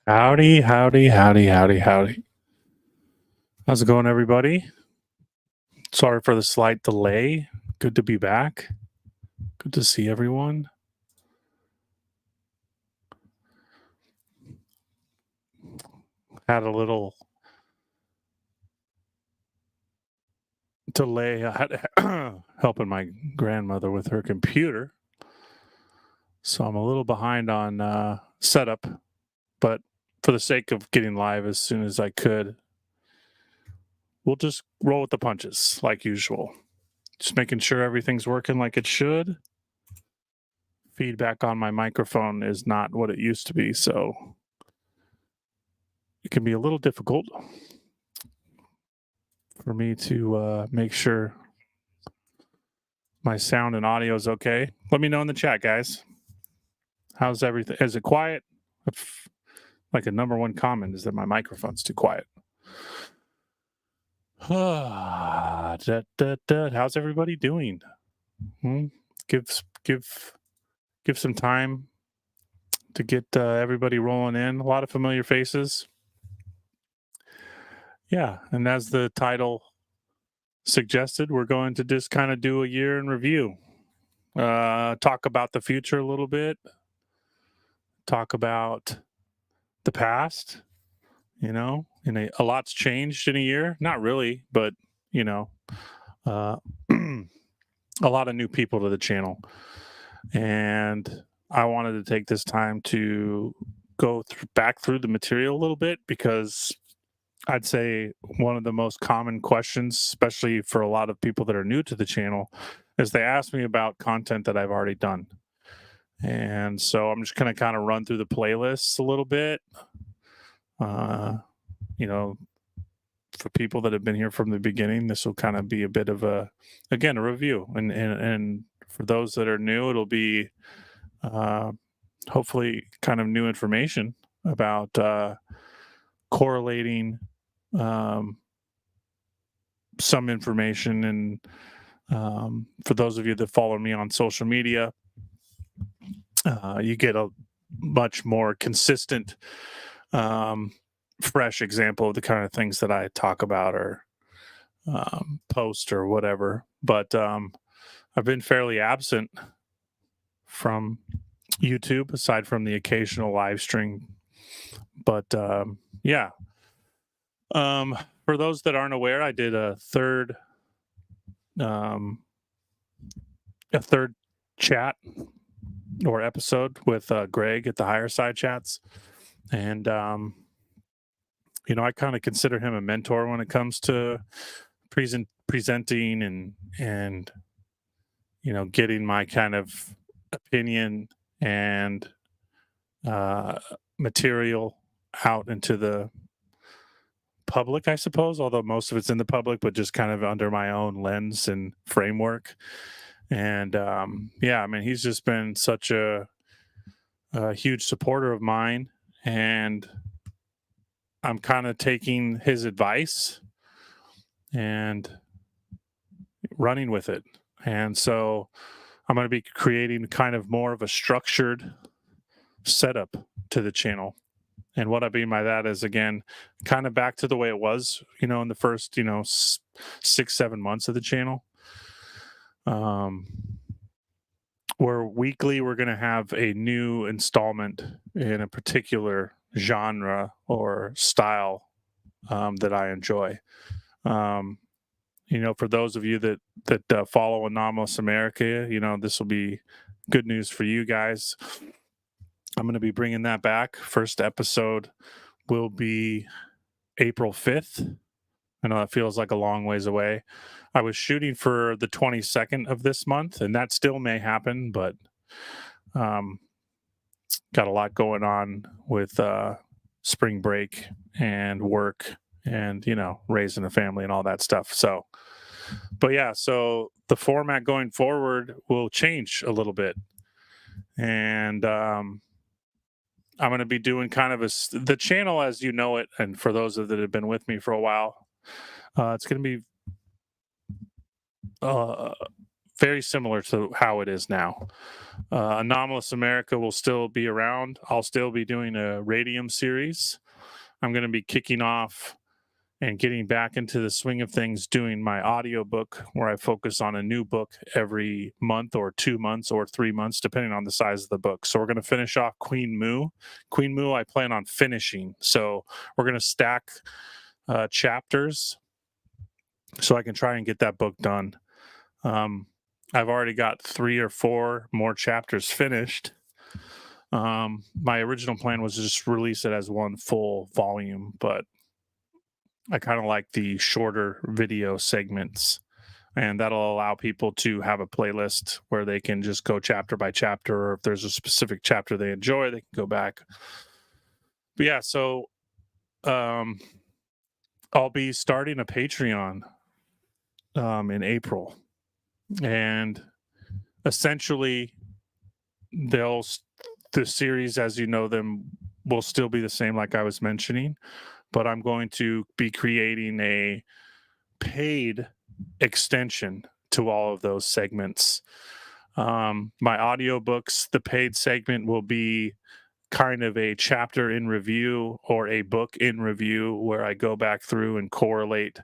Howdy, howdy, howdy, howdy, howdy. How's it going, everybody? Sorry for the slight delay. Good to be back. Good to see everyone. Had a little delay. I had helping my grandmother with her computer. So I'm a little behind on setup, but for the sake of getting live as soon as I could, we'll just roll with the punches like usual. Just making sure everything's working like it should. Feedback on my microphone is not what it used to be, so it can be a little difficult for me to make sure my sound and audio is okay. Let me know in the chat, guys. How's everything? Is it quiet? Like a number one comment is that my microphone's too quiet. How's everybody doing? Give some time to get everybody rolling in. A lot of familiar faces. Yeah, and as the title suggested, we're going to just kind of do a year in review. Talk about the future a little bit. Talk about the past. And a lot's changed in a year. Not really, but a lot of new people to the channel. And I wanted to take this time to go back through the material a little bit, because I'd say one of the most common questions, especially for a lot of people that are new to the channel, is they ask me about content that I've already done. And so I'm just going to kind of run through the playlists a little bit. For people that have been here from the beginning, this will kind of be a bit of a review. And for those that are new, it'll be hopefully kind of new information about correlating some information. And for those of you that follow me on social media, you get a much more consistent, fresh example of the kind of things that I talk about or post or whatever. But I've been fairly absent from YouTube, aside from the occasional live stream. But yeah. For those that aren't aware, I did a third chat or episode with Greg at the Higher Side Chats. And I kind of consider him a mentor when it comes to presenting and getting my kind of opinion and material out into the public, I suppose, although most of it's in the public, but just kind of under my own lens and framework. And he's just been such a huge supporter of mine, and I'm kind of taking his advice and running with it. And so I'm going to be creating kind of more of a structured setup to the channel. And what I mean by that is, again, kind of back to the way it was, in the first, 6-7 months of the channel. Where weekly we're going to have a new installment in a particular genre or style that I enjoy. For those of you that follow Anomalous America, this will be good news for you guys. I'm going to be bringing that back. First episode will be April 5th. I know that feels like a long ways away. I was shooting for the 22nd of this month, and that still may happen, but got a lot going on with spring break and work and, raising a family and all that stuff. So the format going forward will change a little bit. And I'm going to be doing kind of the channel as you know it. And for those that have been with me for a while, it's going to be very similar to how it is now. Anomalous America will still be around. I'll still be doing a Radium series. I'm going to be kicking off and getting back into the swing of things, doing my audiobook where I focus on a new book every month or 2 months or 3 months, depending on the size of the book. So we're going to finish off Queen Mu. Queen Mu, I plan on finishing. So we're going to stack chapters so I can try and get that book done. I've already got 3 or 4 more chapters finished. My original plan was to just release it as one full volume, but I kind of like the shorter video segments, and that'll allow people to have a playlist where they can just go chapter by chapter, or if there's a specific chapter they enjoy, they can go back. But yeah, so I'll be starting a Patreon in April, and essentially the series as you know them will still be the same, like I was mentioning, but I'm going to be creating a paid extension to all of those segments. My audiobooks, the paid segment will be kind of a chapter in review or a book in review where I go back through and correlate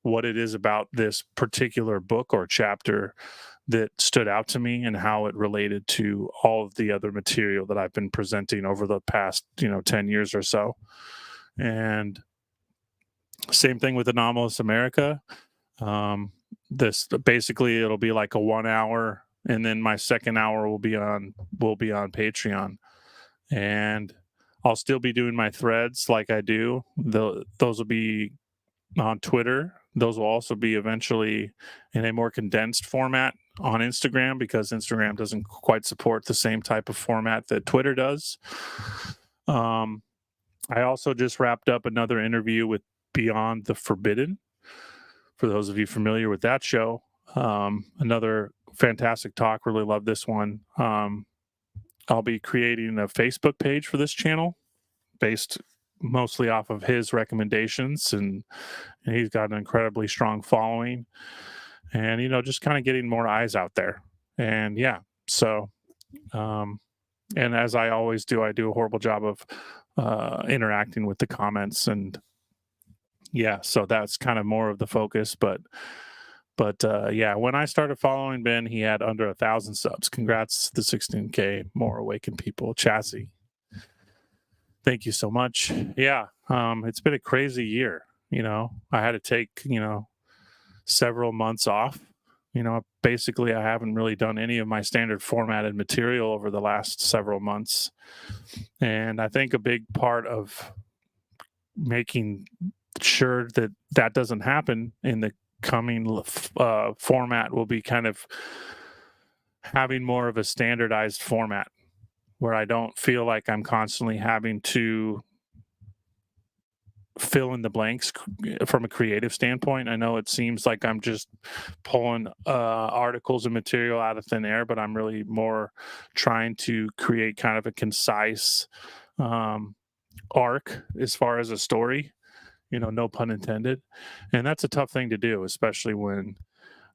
what it is about this particular book or chapter that stood out to me and how it related to all of the other material that I've been presenting over the past 10 years or so. And same thing with Anomalous America. This basically it'll be like a 1 hour, and then my second hour will be on Patreon, and I'll still be doing my threads like I do. Those will be on Twitter. Those will also be eventually in a more condensed format on Instagram, because Instagram doesn't quite support the same type of format that Twitter does. I also just wrapped up another interview with Beyond the Forbidden. For those of you familiar with that show, another fantastic talk. Really love this one. I'll be creating a Facebook page for this channel based mostly off of his recommendations, and he's got an incredibly strong following, and just kind of getting more eyes out there. And yeah, so and as I always do, I do a horrible job of interacting with the comments, and yeah, so that's kind of more of the focus. But yeah, when I started following Ben, he had under 1,000 subs. Congrats to the 16K more awakened people. Chassis, thank you so much. Yeah, it's been a crazy year. I had to take several months off. Basically I haven't really done any of my standard formatted material over the last several months, and I think a big part of making sure that doesn't happen in the coming format will be kind of having more of a standardized format where I don't feel like I'm constantly having to fill in the blanks from a creative standpoint. I know it seems like I'm just pulling articles and material out of thin air, but I'm really more trying to create kind of a concise arc as far as a story, no pun intended. And that's a tough thing to do, especially when,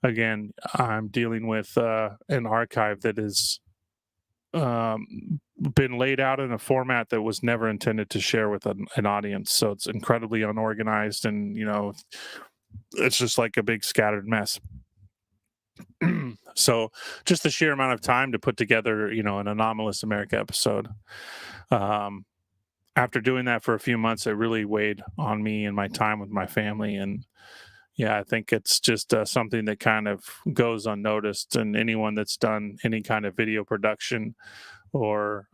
again, I'm dealing with an archive that is been laid out in a format that was never intended to share with an audience. So it's incredibly unorganized, and it's just like a big scattered mess. So just the sheer amount of time to put together an Anomalous America episode, after doing that for a few months, it really weighed on me and my time with my family. And yeah, I think it's just something that kind of goes unnoticed, and anyone that's done any kind of video production or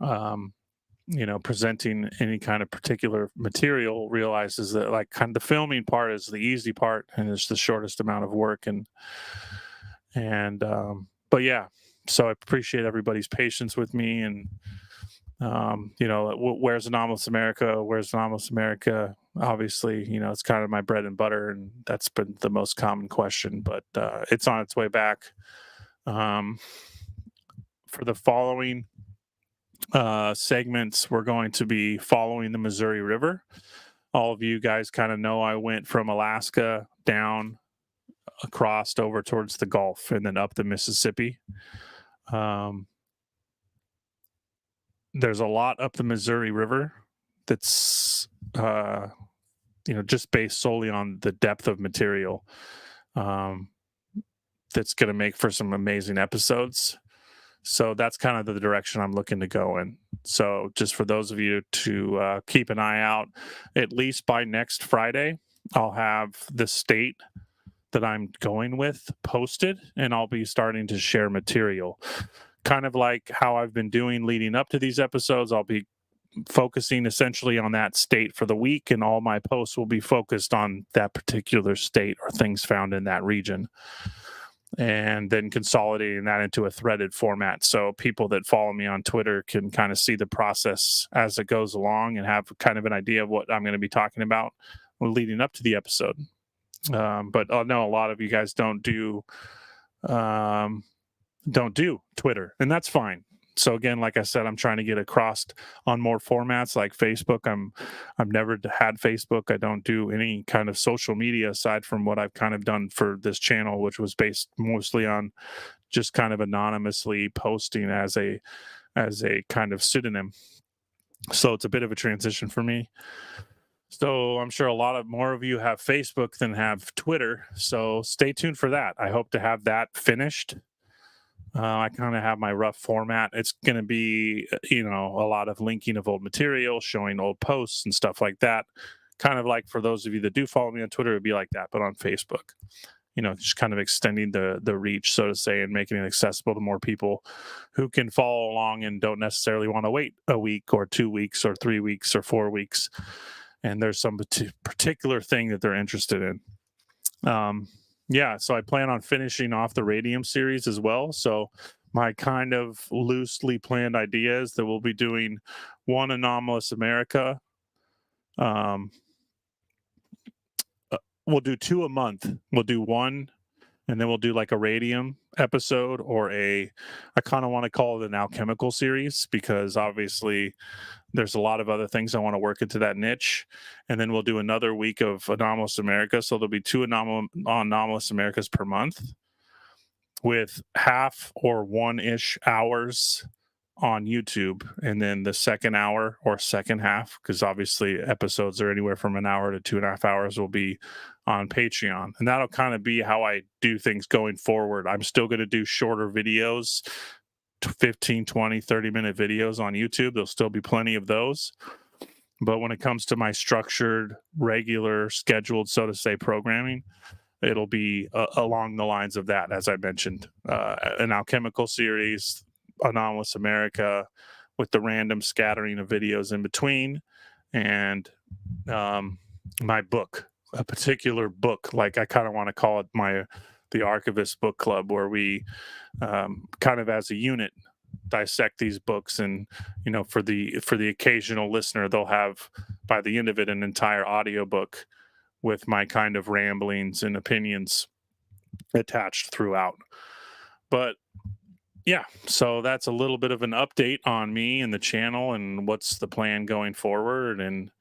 presenting any kind of particular material realizes that, like, kind of the filming part is the easy part and it's the shortest amount of work. But yeah, so I appreciate everybody's patience with me. And where's Anomalous America? Obviously, it's kind of my bread and butter, and that's been the most common question, but it's on its way back. For the following segments, we're going to be following the Missouri River. All of you guys kind of know I went from Alaska down across over towards the Gulf and then up the Mississippi. There's a lot up the Missouri River that's just based solely on the depth of material. That's going to make for some amazing episodes. So that's kind of the direction I'm looking to go in. So just for those of you to keep an eye out, at least by next Friday, I'll have the state that I'm going with posted, and I'll be starting to share material. Kind of like how I've been doing leading up to these episodes, I'll be focusing essentially on that state for the week, and all my posts will be focused on that particular state or things found in that region, and then consolidating that into a threaded format so people that follow me on Twitter can kind of see the process as it goes along and have kind of an idea of what I'm going to be talking about leading up to the episode. But I know a lot of you guys don't do Twitter, and that's fine. So again, like I said, I'm trying to get across on more formats like Facebook. I've never had Facebook. I don't do any kind of social media aside from what I've kind of done for this channel, which was based mostly on just kind of anonymously posting as a kind of pseudonym. So it's a bit of a transition for me. So I'm sure a lot more of you have Facebook than have Twitter. So stay tuned for that. I hope to have that finished. I kind of have my rough format. It's going to be, a lot of linking of old material, showing old posts and stuff like that. Kind of like for those of you that do follow me on Twitter, it'd be like that, but on Facebook. Just kind of extending the reach, so to say, and making it accessible to more people who can follow along and don't necessarily want to wait a week or 2 weeks or 3 weeks or 4 weeks. And there's some particular thing that they're interested in. So I plan on finishing off the Radium series as well. So my kind of loosely planned idea is that we'll be doing one Anomalous America. We'll do 2 a month. We'll do one, and then we'll do like a Radium episode, or I kind of want to call it an alchemical series, because obviously there's a lot of other things I want to work into that niche. And then we'll do another week of Anomalous America. So there'll be 2 Anomalous Americas per month, with half or 1-ish hours on YouTube. And then the second hour or second half, because obviously episodes are anywhere from an hour to 2.5 hours, will be on Patreon. And that'll kind of be how I do things going forward. I'm still going to do shorter videos, 15, 20, 30-minute videos on YouTube. There'll still be plenty of those. But when it comes to my structured, regular, scheduled, so to say, programming, it'll be along the lines of that, as I mentioned. An alchemical series, Anomalous America, with the random scattering of videos in between, and my book, a particular book, like I kind of want to call it the ARCHAVIST book club, where we kind of as a unit dissect these books. And for the occasional listener, they'll have by the end of it an entire audiobook with my kind of ramblings and opinions attached throughout. But yeah, so that's a little bit of an update on me and the channel and what's the plan going forward. And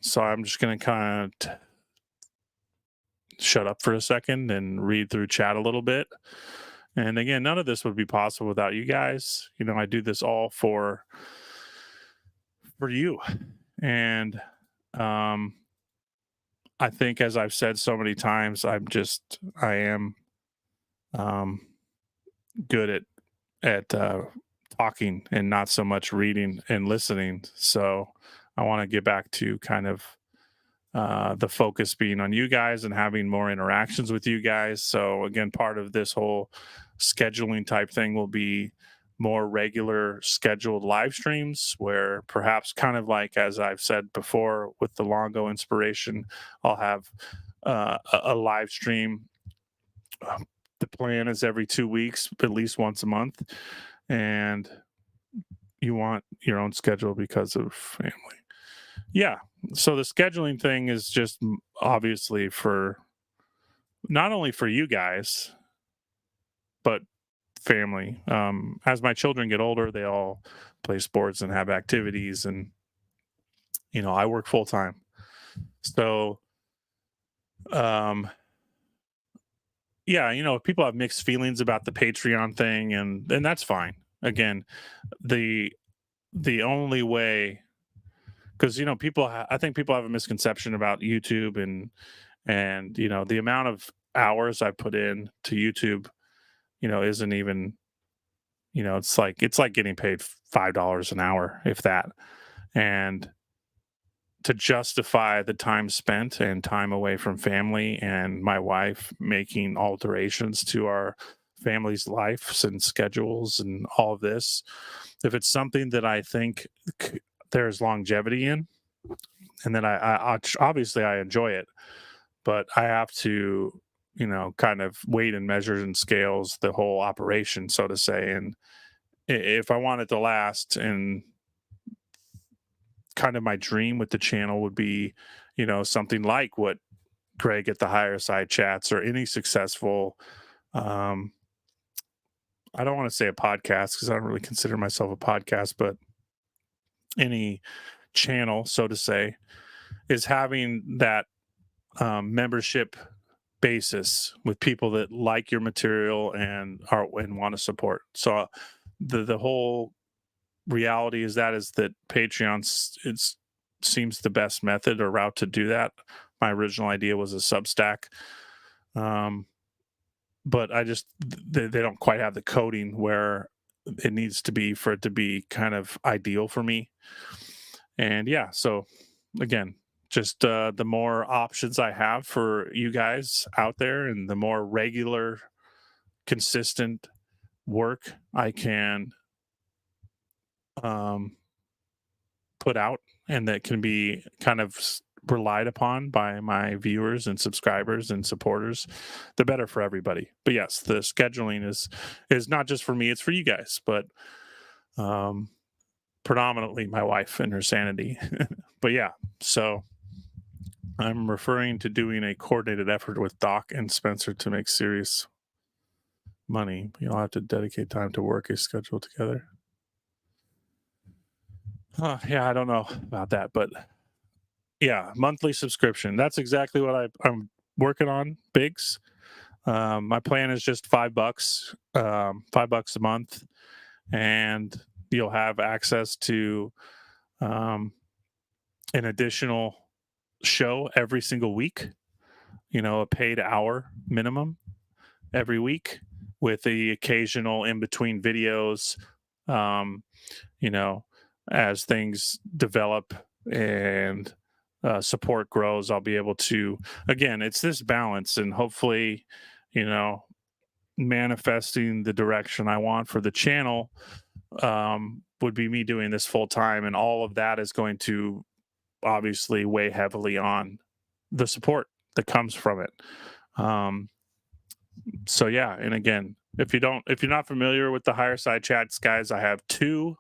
so I'm just going to kind of shut up for a second and read through chat a little bit. And again, none of this would be possible without you guys. I do this all for you. And I think, as I've said so many times, I am good at talking and not so much reading and listening. So I want to get back to kind of the focus being on you guys and having more interactions with you guys. So again, part of this whole scheduling type thing will be more regular scheduled live streams, where perhaps kind of like, as I've said before with the Longo inspiration, I'll have a live stream. The plan is every 2 weeks, at least once a month. And you want your own schedule because of family. Yeah. So the scheduling thing is just obviously for not only for you guys, but family. As my children get older, they all play sports and have activities, and I work full time. So um, yeah, people have mixed feelings about the Patreon thing, and that's fine. Again, the the only way, because I think people have a misconception about YouTube, and the amount of hours I put in to YouTube, isn't even, it's like getting paid $5 an hour, if that. And to justify the time spent and time away from family and my wife making alterations to our family's lives and schedules and all of this, if it's something that I think there's longevity in, and then obviously I enjoy it, but I have to, kind of weight and measure and scales the whole operation, so to say. And if I want it to last, and kind of my dream with the channel would be, something like what Greg at the Higher Side chats, or any successful, um, I don't want to say a podcast because I don't really consider myself a podcast, but any channel, so to say, is having that membership basis with people that like your material and want to support. So the whole reality is that Patreon seems the best method or route to do that. My original idea was a Substack, but they don't quite have the coding where it needs to be for it to be kind of ideal for me. And yeah, so again, just the more options I have for you guys out there, and the more regular, consistent work I can put out, and that can be kind of relied upon by my viewers and subscribers and supporters, the better for everybody. But yes, the scheduling is not just for me, it's for you guys, but predominantly my wife and her sanity. But yeah, so I'm referring to doing a coordinated effort with Doc and Spencer to make serious money. You'll have to dedicate time to work a schedule together. Yeah, I don't know about that, but yeah, monthly subscription. That's exactly what I'm working on, Biggs. My plan is just $5, $5 a month, and you'll have access to an additional show every single week. A paid hour minimum every week, with the occasional in between videos. Um, as things develop and support grows, I'll be able to, again, it's this balance, and hopefully, manifesting the direction I want for the channel would be me doing this full time. And all of that is going to obviously weigh heavily on the support that comes from it. So yeah, and again, if you're not familiar with the Higher Side chats, guys, I have two.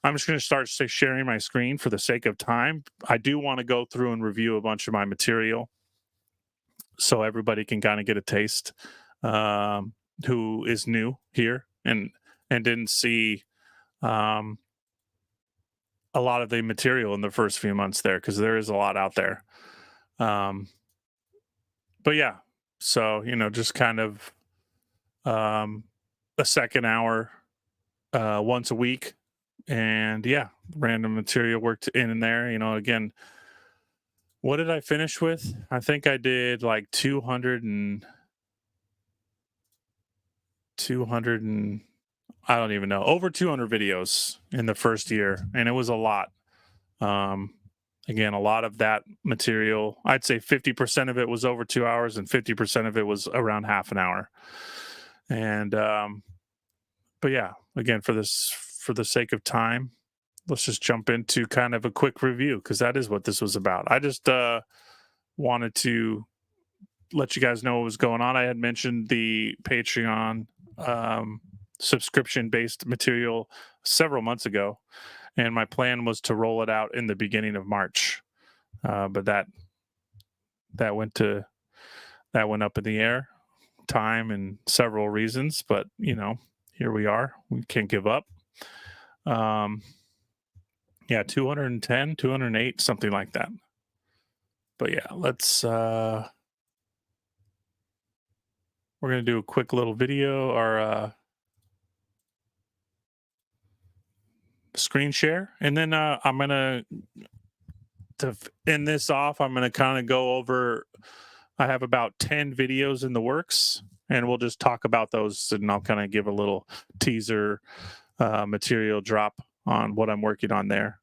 I'm just going to start sharing my screen for the sake of time. I do want to go through and review a bunch of my material, so everybody can kind of get a taste, who is new here and didn't see a lot of the material in the first few months there, because there is a lot out there. But yeah, so just kind of a second hour once a week, and yeah, random material worked in and there. Again, what did I finish with? I think I did like 200 and I don't even know, over 200 videos in the first year, and it was a lot. Again, a lot of that material, I'd say 50% of it was over 2 hours, and 50% of it was around half an hour. And but yeah, again, for the sake of time, let's just jump into kind of a quick review, because that is what this was about. I just wanted to let you guys know what was going on. I had mentioned the Patreon subscription based material several months ago, and my plan was to roll it out in the beginning of March, but that went up in the air, time and several reasons. But here we are. We can't give up. Yeah, 210, 208, something like that. But yeah, let's we're gonna do a quick little video or screen share, and then I'm gonna end this off. I'm gonna kind of go over. I have about 10 videos in the works, and we'll just talk about those, and I'll kind of give a little teaser material drop on what I'm working on there,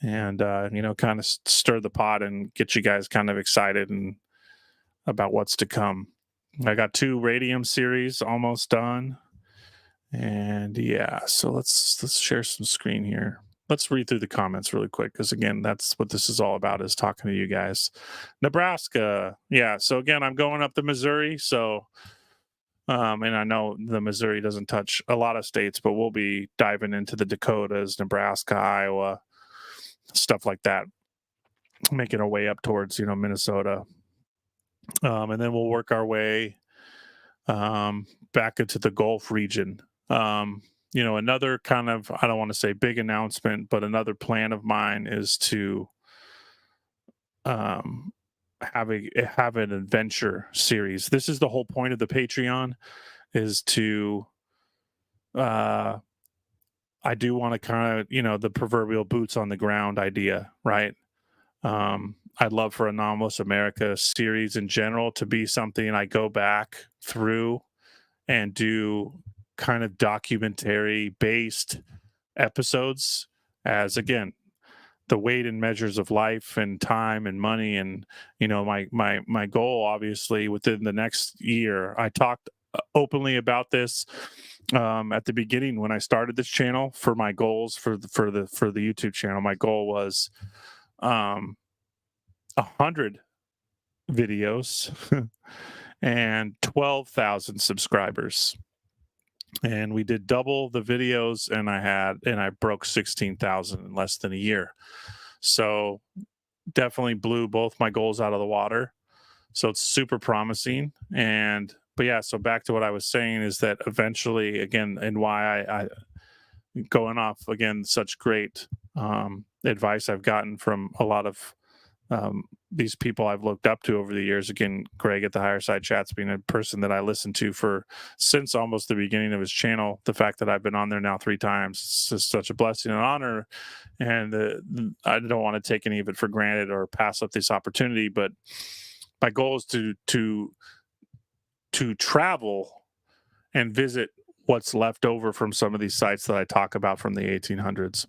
and kind of stir the pot and get you guys kind of excited and about what's to come. I got 2 Radium series almost done, and yeah, so let's share some screen here. Let's read through the comments really quick, because again, that's what this is all about, is talking to you guys. Nebraska, yeah. So again, I'm going up to Missouri, so and I know the Missouri doesn't touch a lot of states, but we'll be diving into the Dakotas, Nebraska, Iowa, stuff like that, making our way up towards Minnesota, and then we'll work our way back into the Gulf region. Another kind of, I don't want to say big announcement, but another plan of mine is to have an adventure series. This is the whole point of the Patreon, is to I do want to kind of, the proverbial boots on the ground idea, right? I'd love for Anomalous America series in general to be something I go back through and do kind of documentary based episodes, as again, the weight and measures of life and time and money. And my goal, obviously, within the next year, I talked openly about this at the beginning when I started this channel. For my goals for the YouTube channel, my goal was 100 videos and 12,000 subscribers, and we did double the videos, and I broke 16,000 in less than a year. So definitely blew both my goals out of the water. So it's super promising. But yeah, so back to what I was saying, is that eventually, again, and why I going off again, such great advice I've gotten from a lot of these people I've looked up to over the years. Again, Greg at the Higher Side Chats being a person that I listened to since almost the beginning of his channel. The fact that I've been on there now 3 times, it's just such a blessing and honor. And I don't want to take any of it for granted or pass up this opportunity. But my goal is to travel and visit what's left over from some of these sites that I talk about from the 1800s.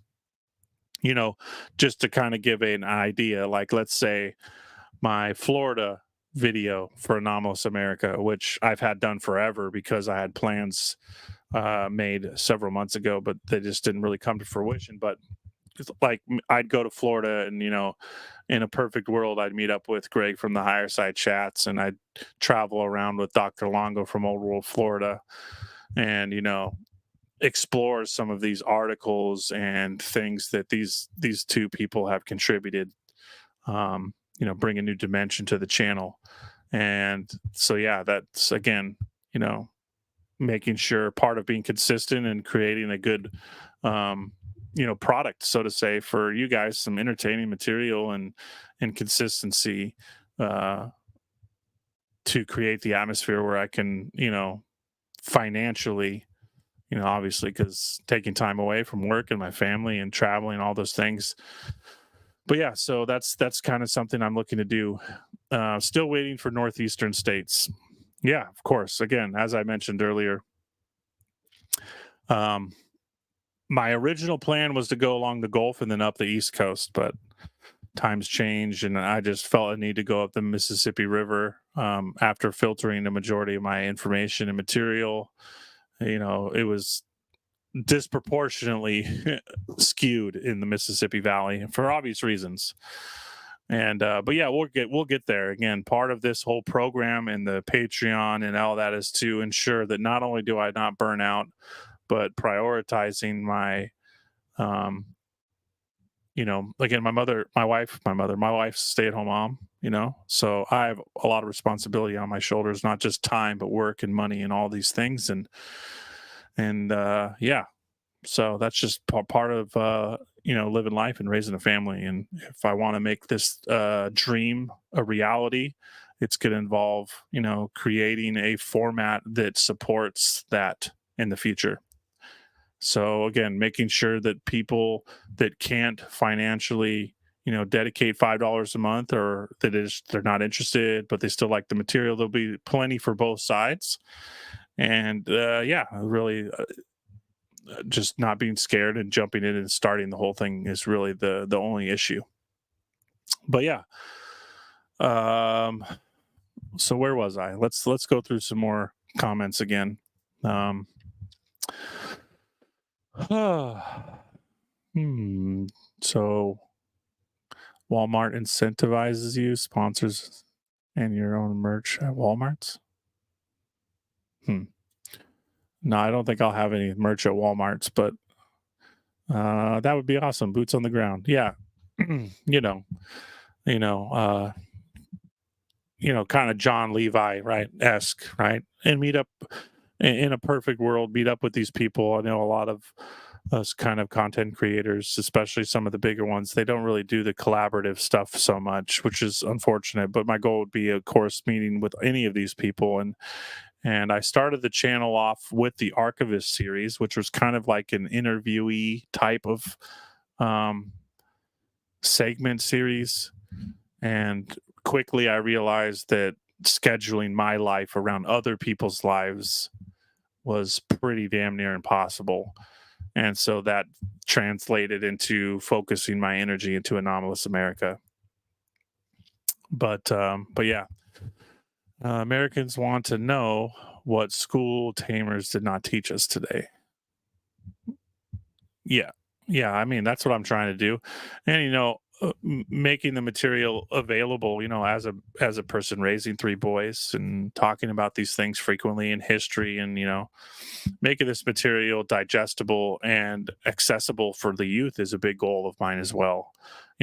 Just to kind of give an idea, like let's say my Florida video for Anomalous America, which I've had done forever because I had plans made several months ago, but they just didn't really come to fruition. But like, I'd go to Florida, and in a perfect world, I'd meet up with Greg from the Higher Side Chats, and I'd travel around with Dr. Longo from Old World Florida, and explore some of these articles and things that these 2 people have contributed, bring a new dimension to the channel. And so, yeah, that's, again, making sure part of being consistent and creating a good, product, so to say, for you guys, some entertaining material and consistency, to create the atmosphere where I can, financially, obviously, because taking time away from work and my family and traveling, all those things. But yeah, so that's kind of something I'm looking to do. Still waiting for northeastern states. Yeah, of course. Again, as I mentioned earlier, my original plan was to go along the Gulf and then up the East Coast, but times changed, and I just felt a need to go up the Mississippi River after filtering the majority of my information and material. It was disproportionately skewed in the Mississippi Valley for obvious reasons. And but yeah, we'll get there. Again, part of this whole program and the Patreon and all that is to ensure that not only do I not burn out, but prioritizing my again, my wife's a stay-at-home mom, so I have a lot of responsibility on my shoulders, not just time, but work and money and all these things. And yeah, so that's just part of living life and raising a family. And if I want to make this dream a reality, it's going to involve, creating a format that supports that in the future. So again, making sure that people that can't financially, dedicate $5 a month, or they're not interested, but they still like the material, there'll be plenty for both sides. And really just not being scared and jumping in and starting the whole thing is really the only issue. But yeah. So where was I? Let's go through some more comments again. So Walmart incentivizes you, sponsors, and your own merch at Walmart's. No, I don't think I'll have any merch at Walmart's, but that would be awesome. Boots on the ground. Yeah. Kind of John Levi, right? Esque, right? And meet up in a perfect world, meet up with these people. I know a lot of us kind of content creators, especially some of the bigger ones, they don't really do the collaborative stuff so much, which is unfortunate. But my goal would be, of course, meeting with any of these people. And I started the channel off with the ARCHAVIST series, which was kind of like an interviewee type of segment series. And quickly I realized that scheduling my life around other people's lives was pretty damn near impossible. And so that translated into focusing my energy into Anomalous America. But yeah, Americans want to know what school tamers did not teach us today. Yeah. I mean, that's what I'm trying to do. And, making the material available, as a person raising 3 boys and talking about these things frequently in history, and making this material digestible and accessible for the youth is a big goal of mine as well.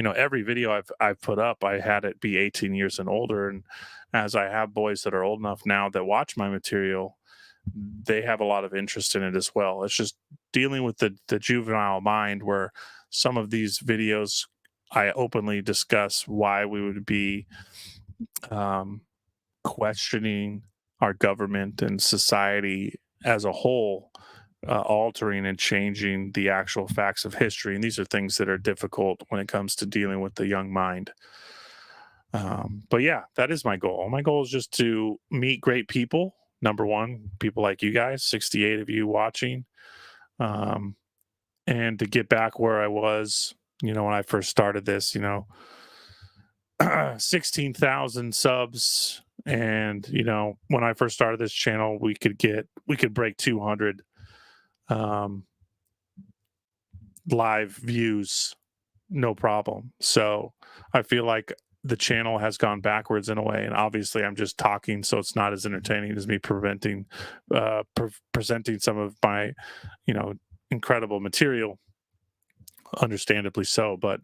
Every video I've put up, I had it be 18 years and older, and as I have boys that are old enough now that watch my material, they have a lot of interest in it as well. It's just dealing with the juvenile mind, where some of these videos I openly discuss why we would be questioning our government and society as a whole, altering and changing the actual facts of history. And these are things that are difficult when it comes to dealing with the young mind. But yeah, that is my goal. My goal is just to meet great people. Number one, people like you guys, 68 of you watching, and to get back where I was, when I first started this, 16,000 subs. And, when I first started this channel, we could break 200 live views, no problem. So I feel like the channel has gone backwards in a way, and obviously I'm just talking, so it's not as entertaining as me presenting some of my, incredible material, understandably so. But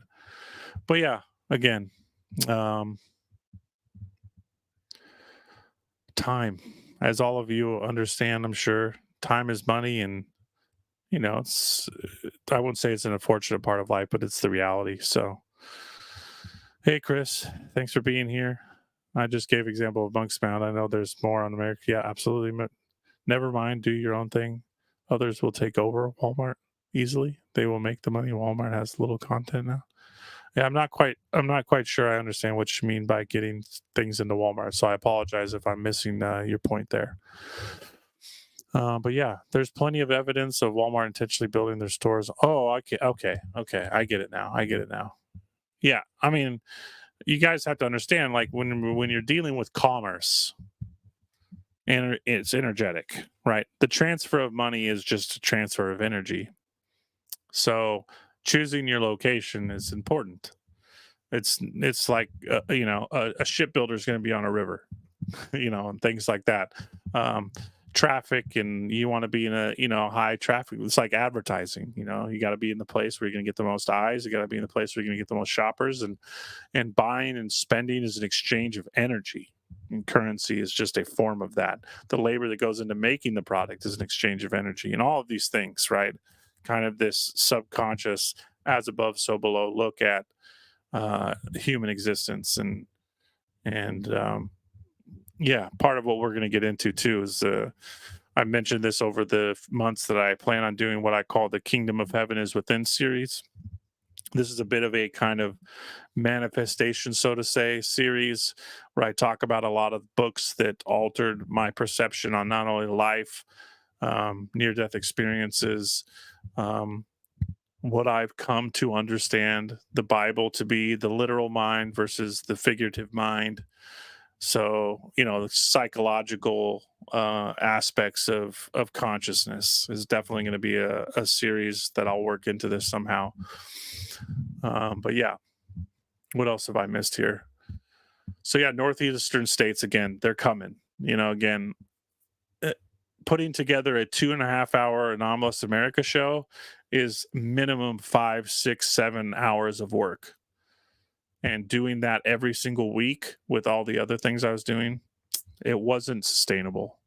yeah, again, time, as all of you understand, I'm sure, time is money, and it's, I wouldn't say it's an unfortunate part of life, but it's the reality. So hey, Chris, thanks for being here. I just gave example of Monk's Mound. I know there's more on America. Yeah, absolutely. Never mind. Do your own thing. Others will take over Walmart easily. They will make the money. Walmart has little content now. Yeah, I'm not quite sure I understand what you mean by getting things into Walmart. So I apologize if I'm missing your point there. But yeah, there's plenty of evidence of Walmart intentionally building their stores. Oh, okay. I get it now. Yeah, I mean, you guys have to understand, like, when you're dealing with commerce, and it's energetic, right? The transfer of money is just a transfer of energy. So choosing your location is important. It's like a shipbuilder is going to be on a river, and things like that. Traffic, and you want to be in a high traffic. It's like advertising. You got to be in the place where you're going to get the most eyes. You got to be in the place where you're going to get the most shoppers, and buying and spending is an exchange of energy, and currency is just a form of that. The labor that goes into making the product is an exchange of energy, and all of these things, right? Kind of this subconscious as above, so below look at human existence. And yeah, part of what we're going to get into too is I mentioned this over the months that I plan on doing what I call the Kingdom of Heaven is Within series. This is a bit of a kind of manifestation, so to say, series where I talk about a lot of books that altered my perception on not only life, near-death experiences, what I've come to understand the Bible to be, the literal mind versus the figurative mind. So, the psychological aspects of consciousness is definitely going to be a series that I'll work into this somehow. But yeah, what else have I missed here? So yeah, Northeastern states, again, they're coming. Again, putting together a 2.5 hour Anomalous America show is minimum 5, 6, 7 hours of work. And doing that every single week with all the other things I was doing, it wasn't sustainable.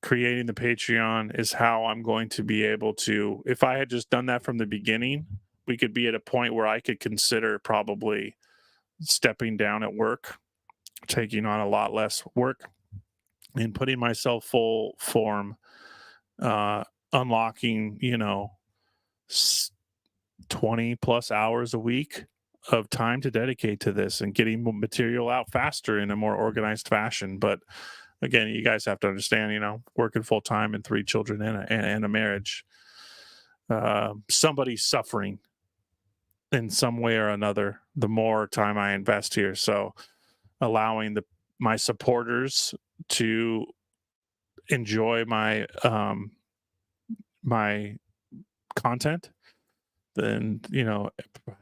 Creating the Patreon is how I'm going to be able to, if I had just done that from the beginning, we could be at a point where I could consider probably stepping down at work, taking on a lot less work, and putting myself full form, unlocking, 20 plus hours a week of time to dedicate to this and getting material out faster in a more organized fashion. But again, you guys have to understand, working full time and 3 children and a marriage, somebody's suffering in some way or another the more time I invest here. So allowing my supporters to enjoy my my content, then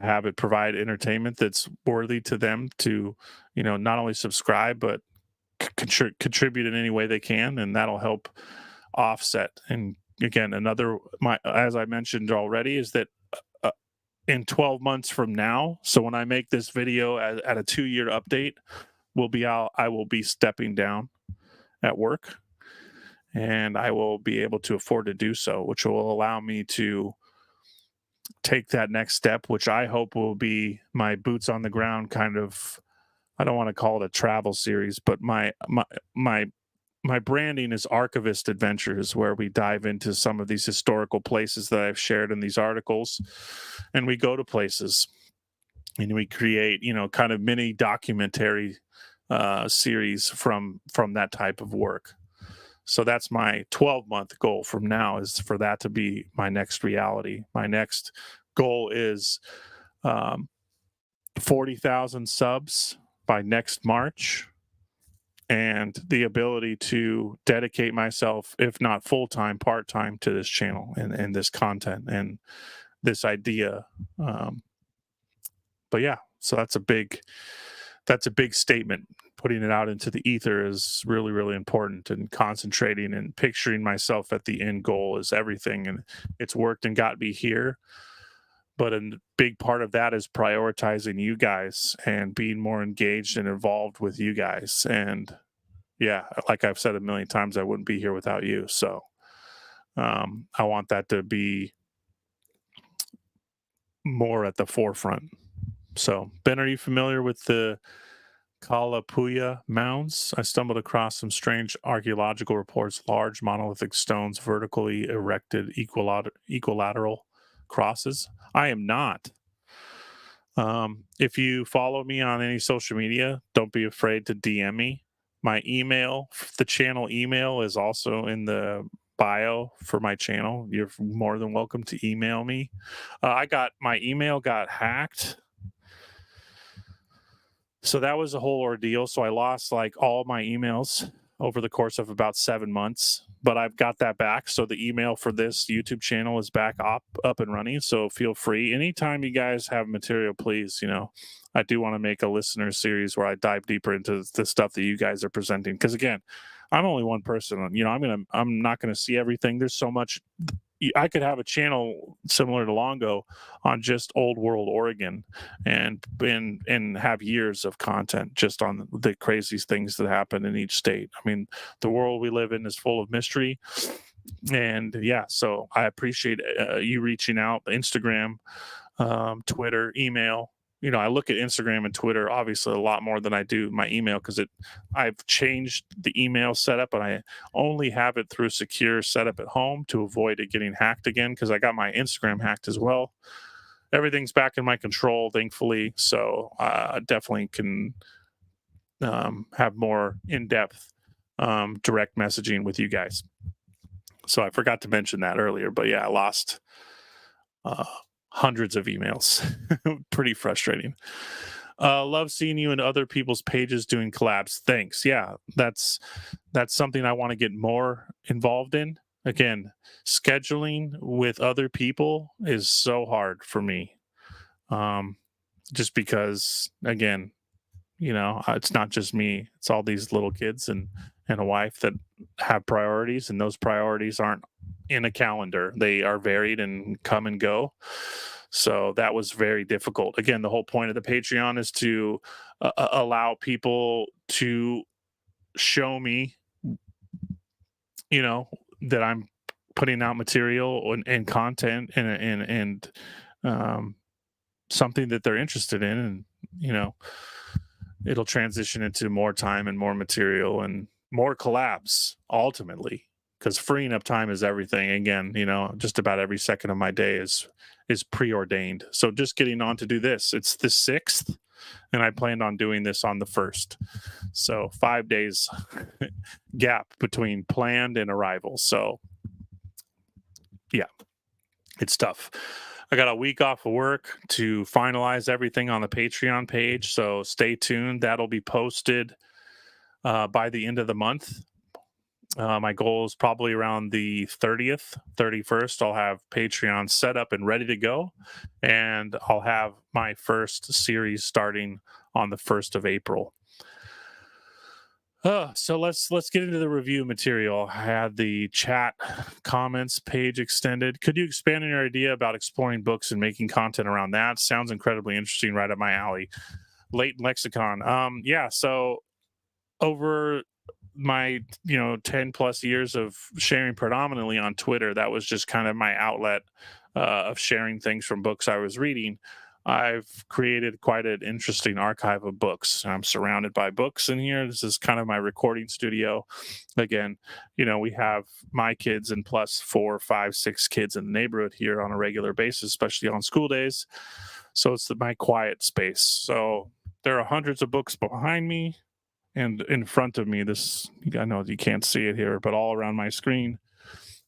have it provide entertainment that's worthy to them to not only subscribe but contribute in any way they can, and that'll help offset. And again, as I mentioned already, is that in 12 months from now, so when I make this video at a 2-year update, I will be stepping down at work, and I will be able to afford to do so, which will allow me to take that next step, which I hope will be my boots on the ground kind of, I don't want to call it a travel series, but my branding is ARCHAVIST Adventures, where we dive into some of these historical places that I've shared in these articles, and we go to places and we create, kind of mini documentary series from that type of work. So that's my 12-month goal from now, is for that to be my next reality. My next goal is 40,000 subs by next March, and the ability to dedicate myself, if not full-time, part-time, to this channel and this content and this idea. But yeah, so that's a big statement. Putting it out into the ether is really, really important, and concentrating and picturing myself at the end goal is everything. And it's worked and got me here. But a big part of that is prioritizing you guys and being more engaged and involved with you guys. And yeah, like I've said a million times, I wouldn't be here without you. So I want that to be more at the forefront. So Ben, are you familiar with the Kalapuya mounds? I stumbled across some strange archaeological reports, large monolithic stones, vertically erected equilateral crosses. I am not. If you follow me on any social media, don't be afraid to DM me. My email, the channel email, is also in the bio for my channel. You're more than welcome to email me. My email got hacked. So that was a whole ordeal. So I lost all my emails over the course of about 7 months, but I've got that back. So the email for this YouTube channel is back up and running. So feel free. Anytime you guys have material, please, I do want to make a listener series where I dive deeper into the stuff that you guys are presenting. Because again, I'm only one person. I'm not going to see everything. There's so much. I could have a channel similar to Longo on just old world Oregon and have years of content just on the craziest things that happen in each state. I mean, the world we live in is full of mystery, And yeah, so I appreciate you reaching out, Instagram, Twitter, email. I look at Instagram and Twitter obviously a lot more than I do my email, because I've changed the email setup, and I only have it through secure setup at home to avoid it getting hacked again, because I got my Instagram hacked as well. Everything's back in my control, thankfully, so I definitely can have more in-depth direct messaging with you guys. So I forgot to mention that earlier, but yeah, I lost hundreds of emails. Pretty frustrating. Love seeing you in other people's pages doing collabs. Thanks. Yeah, that's something I want to get more involved in. Again, scheduling with other people is so hard for me. Just because, again, it's not just me. It's all these little kids and a wife that have priorities, and those priorities aren't in a calendar. They are varied and come and go. So that was very difficult. Again, the whole point of the Patreon is to allow people to show me, that I'm putting out material and content and something that they're interested in, and it'll transition into more time and more material and more collabs ultimately, because freeing up time is everything. Again, just about every second of my day is preordained. So just getting on to do this, it's the 6th, and I planned on doing this on the 1st. So 5 days gap between planned and arrival. So yeah, it's tough. I got a week off of work to finalize everything on the Patreon page, so stay tuned. That'll be posted by the end of the month. My goal is probably around the 30th, 31st. I'll have Patreon set up and ready to go, and I'll have my first series starting on the 1st of April. So let's get into the review material. I had the chat comments page extended. Could you expand on your idea about exploring books and making content around that? Sounds incredibly interesting, right up my alley. Latent lexicon. Yeah, so over my 10 plus years of sharing predominantly on Twitter, that was just kind of my outlet of sharing things from books I was reading. I've created quite an interesting archive of books. I'm surrounded by books in here. This is kind of my recording studio. Again, we have my kids and plus 4, 5, 6 kids in the neighborhood here on a regular basis, especially on school days. So it's my quiet space. So there are hundreds of books behind me and in front of me. I know you can't see it here, but all around my screen,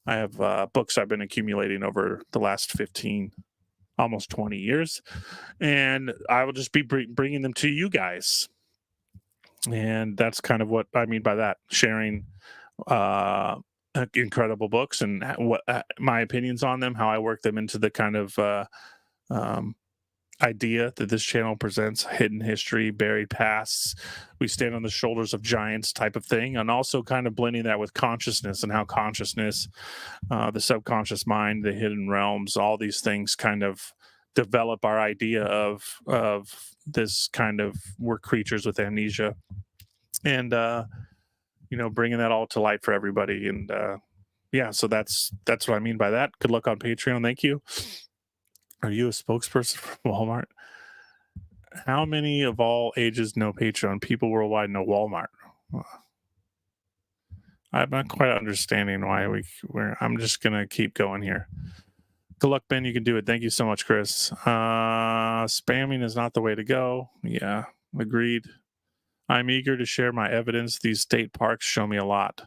I have books I've been accumulating over the last 15, almost 20 years, and I will just be bringing them to you guys. And that's kind of what I mean by that, sharing incredible books and what my opinions on them, how I work them into the kind of idea that this channel presents: hidden history, buried pasts, we stand on the shoulders of giants type of thing, and also kind of blending that with consciousness and how consciousness, the subconscious mind, the hidden realms, all these things kind of develop our idea of this kind of, we're creatures with amnesia, and bringing that all to light for everybody. And yeah, so that's what I mean by that. Good luck on Patreon. Thank you. Are you a spokesperson for Walmart? How many of all ages know Patreon? People worldwide know Walmart. I'm not quite understanding why I'm just gonna keep going here. Good luck, Ben. You can do it. Thank you so much, Chris. Spamming is not the way to go. Yeah, agreed. I'm eager to share my evidence. These state parks show me a lot.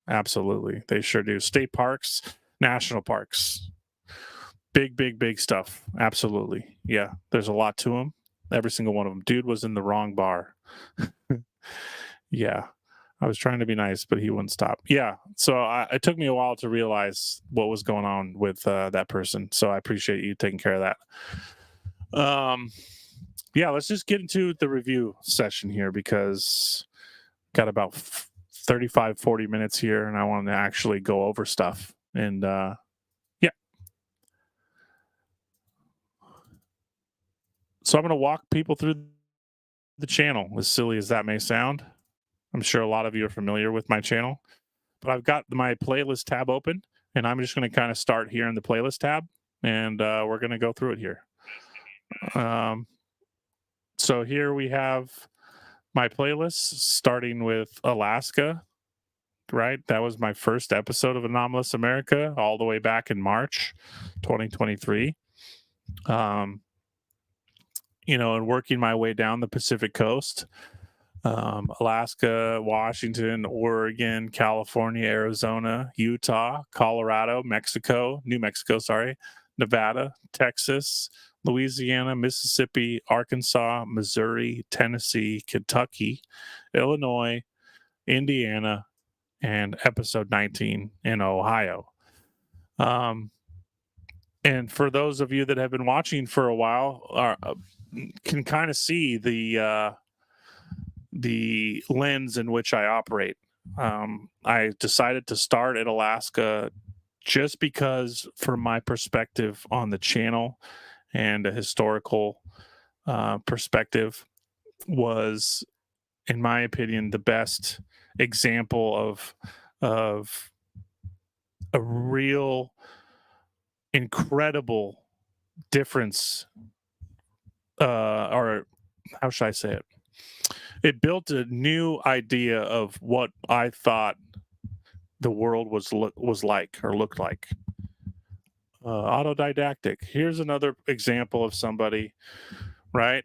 Absolutely, they sure do. State parks, national parks. Big stuff. Absolutely. Yeah, there's a lot to them. Every single one of them. Dude was in the wrong bar. Yeah, I was trying to be nice, but he wouldn't stop. Yeah, so it took me a while to realize what was going on with that person. So I appreciate you taking care of that. Yeah, let's just get into the review session here, because got about 35, 40 minutes here, and I want to actually go over stuff. And so I'm going to walk people through the channel, as silly as that may sound. I'm sure a lot of you are familiar with my channel, but I've got my playlist tab open, And I'm just going to kind of start here in the playlist tab, and we're going to go through it here. So here we have my playlist, starting with Alaska, right? That was my first episode of Anomalous America, all the way back in March 2023. And working my way down the Pacific coast, Alaska, Washington, Oregon, California, Arizona, Utah, Colorado, New Mexico, Nevada, Texas, Louisiana, Mississippi, Arkansas, Missouri, Tennessee, Kentucky, Illinois, Indiana, and episode 19 in Ohio. And for those of you that have been watching for a while, can kind of see the lens in which I operate. I decided to start at Alaska just because, from my perspective on the channel and a historical perspective, was, in my opinion, the best example of a real incredible difference, or how should I say it? It built a new idea of what I thought the world was like or looked like. Autodidactic. Here's another example of somebody, right?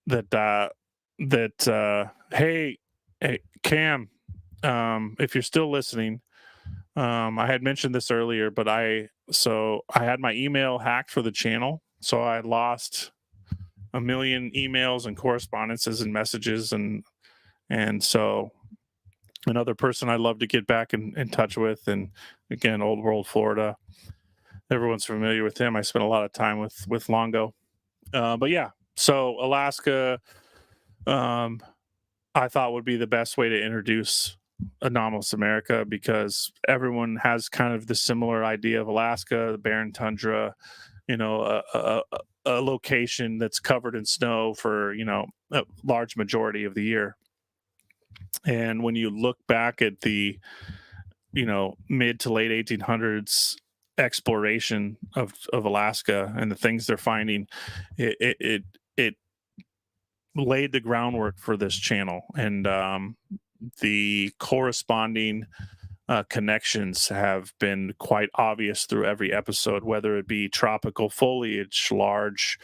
Hey, Cam, if you're still listening, I had mentioned this earlier, but I had my email hacked for the channel, so I lost a million emails and correspondences and messages, and so another person I'd love to get back in touch with, and again, Old World Florida, everyone's familiar with him. I spent a lot of time with Longo, but yeah, so Alaska, I thought would be the best way to introduce Anomalous America, because everyone has kind of the similar idea of Alaska, the barren tundra, a location that's covered in snow for a large majority of the year. And when you look back at the mid to late 1800s exploration of Alaska and the things they're finding, it laid the groundwork for this channel, and the corresponding connections have been quite obvious through every episode, whether it be tropical foliage, large,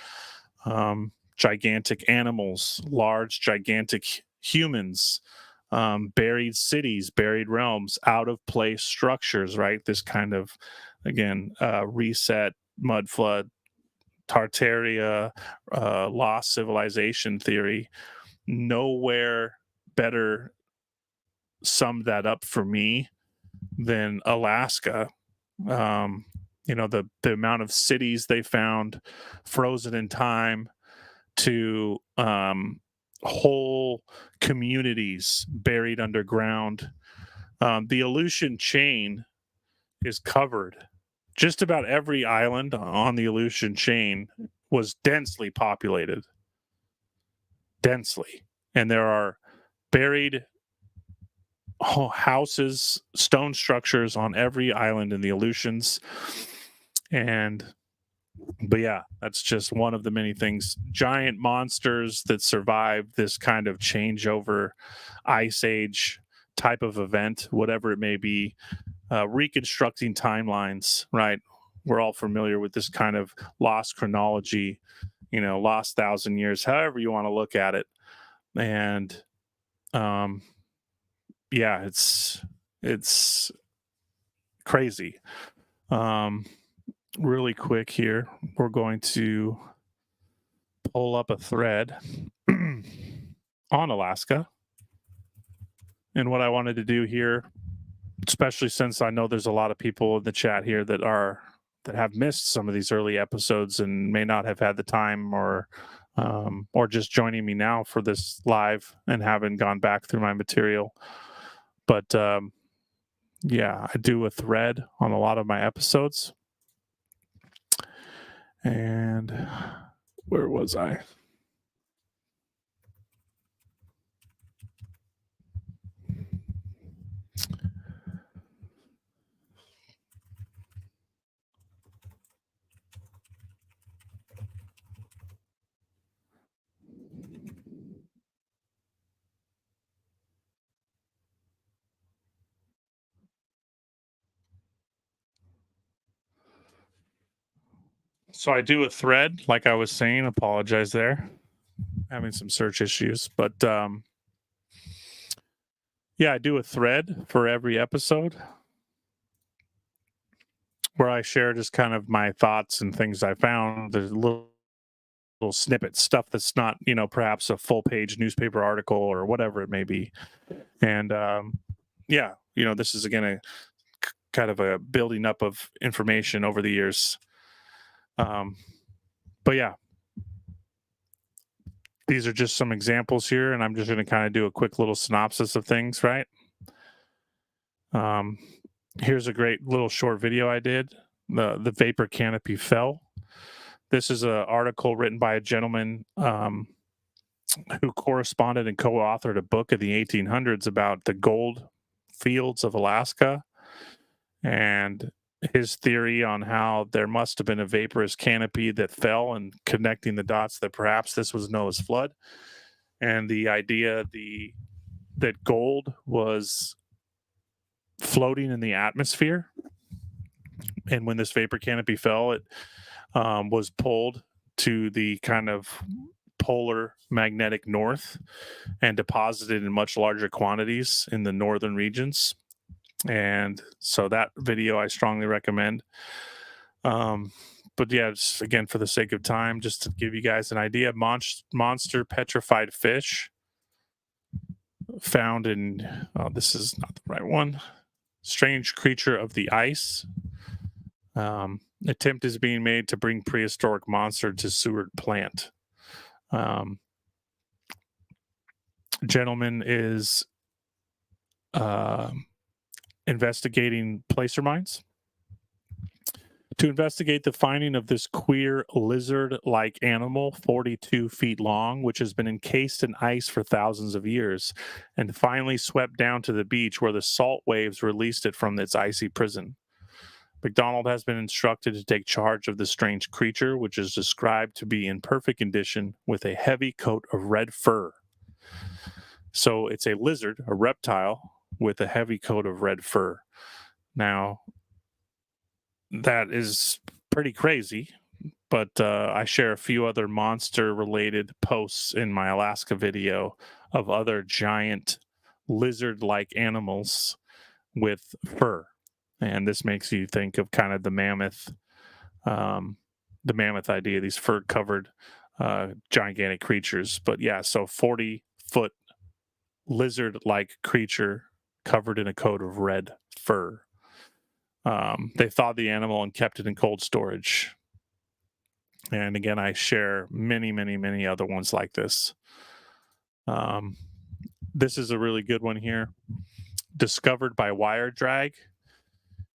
gigantic animals, large, gigantic humans, buried cities, buried realms, out of place structures, right? This kind of, again, reset, mud flood, Tartaria, lost civilization theory. Nowhere better summed that up for me than Alaska. The amount of cities they found frozen in time, to whole communities buried underground. The Aleutian chain is covered. Just about every island on the Aleutian chain was densely populated. Densely. And there are buried houses, stone structures on every island in the Aleutians. But yeah, that's just one of the many things. Giant monsters that survived this kind of changeover ice age type of event, whatever it may be. Reconstructing timelines, right? We're all familiar with this kind of lost chronology, lost 1,000 years, however you want to look at it. And yeah, it's crazy. Really quick here, we're going to pull up a thread on Alaska. And what I wanted to do here, especially since I know there's a lot of people in the chat here that have missed some of these early episodes and may not have had the time, or just joining me now for this live and haven't gone back through my material. But yeah, I do a thread on a lot of my episodes. And where was I? So I do a thread, like I was saying. Apologize there, having some search issues, but yeah, I do a thread for every episode where I share just kind of my thoughts and things I found. There's little snippets, stuff that's not, perhaps a full page newspaper article or whatever it may be. And yeah, this is again a kind of a building up of information over the years. But yeah, these are just some examples here, and I'm just going to kind of do a quick little synopsis of things, right? Here's a great little short video I did. The vapor canopy fell. This is an article written by a gentleman who corresponded and co-authored a book in the 1800s about the gold fields of Alaska, and his theory on how there must have been a vaporous canopy that fell, and connecting the dots that perhaps this was Noah's flood, and the idea that gold was floating in the atmosphere, and when this vapor canopy fell, it was pulled to the kind of polar magnetic north and deposited in much larger quantities in the northern regions. And so that video I strongly recommend. But yeah, just, again, for the sake of time, just to give you guys an idea, monster petrified fish found in, this is not the right one, strange creature of the ice. Attempt is being made to bring prehistoric monster to Seward plant. Gentleman is investigating placer mines to investigate the finding of this queer lizard-like animal, 42 feet long, which has been encased in ice for thousands of years, and finally swept down to the beach where the salt waves released it from its icy prison. McDonald has been instructed to take charge of the strange creature, which is described to be in perfect condition with a heavy coat of red fur. So it's a lizard, a reptile, with a heavy coat of red fur. Now, that is pretty crazy, but I share a few other monster-related posts in my Alaska video of other giant lizard-like animals with fur. And this makes you think of kind of the mammoth idea, these fur-covered gigantic creatures. But yeah, so 40-foot lizard-like creature covered in a coat of red fur. They thawed the animal and kept it in cold storage. And again, I share many, many, many other ones like this. This is a really good one here. Discovered by wire drag.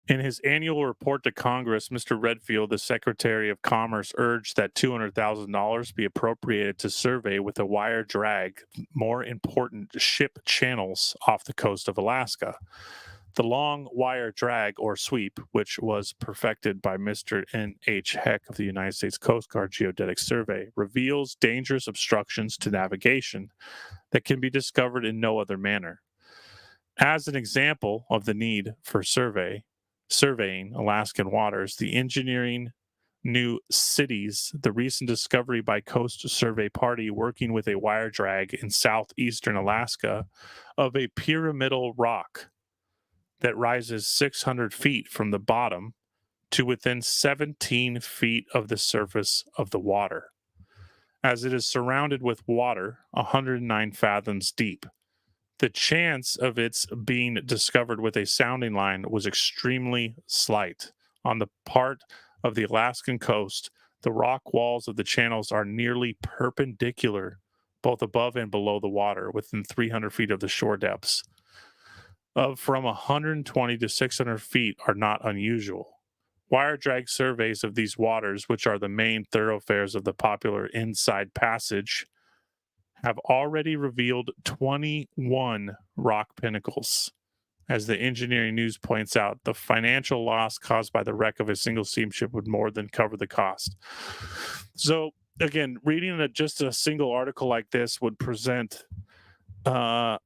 In his annual report to Congress, Mr. Redfield, the Secretary of Commerce, urged that $200,000 be appropriated to survey with a wire drag more important ship channels off the coast of Alaska. The long wire drag or sweep, which was perfected by Mr. N.H. Heck of the United States Coast Guard Geodetic Survey, reveals dangerous obstructions to navigation that can be discovered in no other manner. As an example of the need for surveying Alaskan waters, the engineering new cities, the recent discovery by Coast Survey Party working with a wire drag in southeastern Alaska of a pyramidal rock that rises 600 feet from the bottom to within 17 feet of the surface of the water, as it is surrounded with water 109 fathoms deep. The chance of its being discovered with a sounding line was extremely slight. On the part of the Alaskan coast, the rock walls of the channels are nearly perpendicular, both above and below the water, within 300 feet of the shore depths. From 120 to 600 feet are not unusual. Wire drag surveys of these waters, which are the main thoroughfares of the popular Inside Passage, have already revealed 21 rock pinnacles. As the engineering news points out, the financial loss caused by the wreck of a single steamship would more than cover the cost. So again, reading just a single article like this would present, it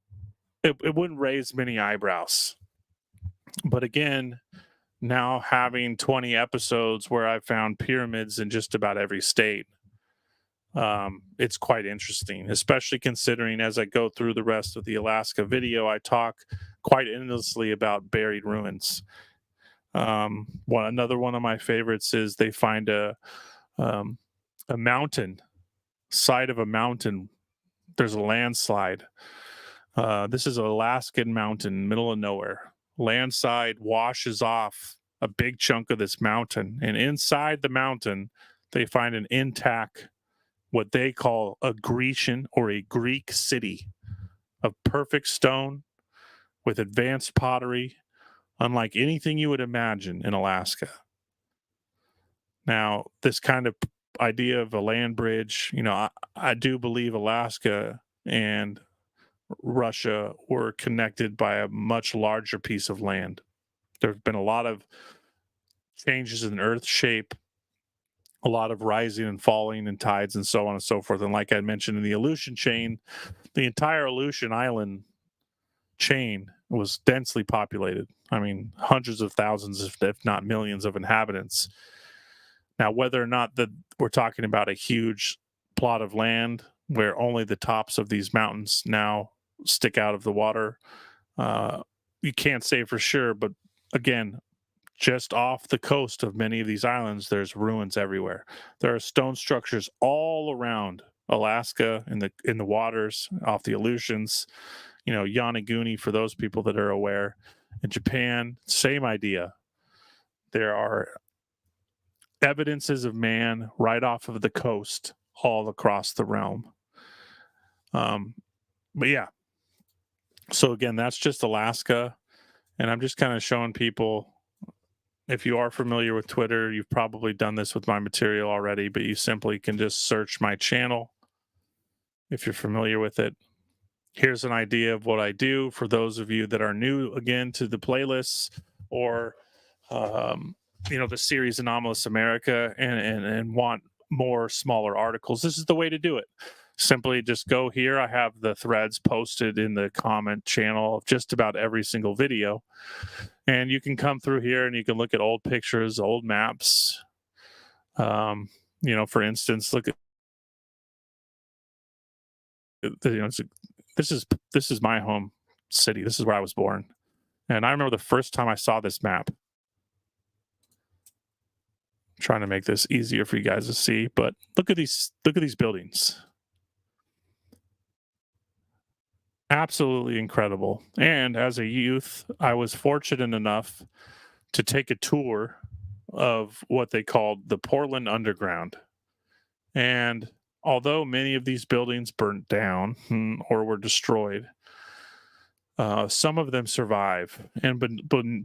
wouldn't raise many eyebrows. But again, now having 20 episodes where I found pyramids in just about every state. It's quite interesting, especially considering as I go through the rest of the Alaska video, I talk quite endlessly about buried ruins. Another one of my favorites is they find um, a mountain, side of a mountain. There's a landslide. This is an Alaskan mountain, middle of nowhere. Landslide washes off a big chunk of this mountain, and inside the mountain, they find an intact, what they call a Grecian or a Greek city of perfect stone with advanced pottery, unlike anything you would imagine in Alaska. Now, this kind of idea of a land bridge, I do believe Alaska and Russia were connected by a much larger piece of land. There have been a lot of changes in Earth shape, a lot of rising and falling and tides and so on and so forth. And like I mentioned in the Aleutian chain, the entire Aleutian island chain was densely populated. I mean, hundreds of thousands, if not millions of inhabitants. Now, whether or not that we're talking about a huge plot of land where only the tops of these mountains now stick out of the water, you can't say for sure. But again, just off the coast of many of these islands, there's ruins everywhere. There are stone structures all around Alaska in the waters off the Aleutians. Yonaguni, for those people that are aware. In Japan, same idea. There are evidences of man right off of the coast all across the realm. But yeah, so again, that's just Alaska, and I'm just kind of showing people, if you are familiar with Twitter, you've probably done this with my material already, but you simply can just search my channel if you're familiar with it. Here's an idea of what I do for those of you that are new again to the playlists, or the series Anomalous America, and want more smaller articles. This is the way to do it. Simply just go here. I have the threads posted in the comment channel of just about every single video, and you can come through here and you can look at old pictures, old maps. For instance, look at this is my home city. This is where I was born, and I remember the first time I saw this map. I'm trying to make this easier for you guys to see, but look at these buildings. Absolutely incredible. And as a youth, I was fortunate enough to take a tour of what they called the Portland Underground. And although many of these buildings burnt down or were destroyed, some of them survive. And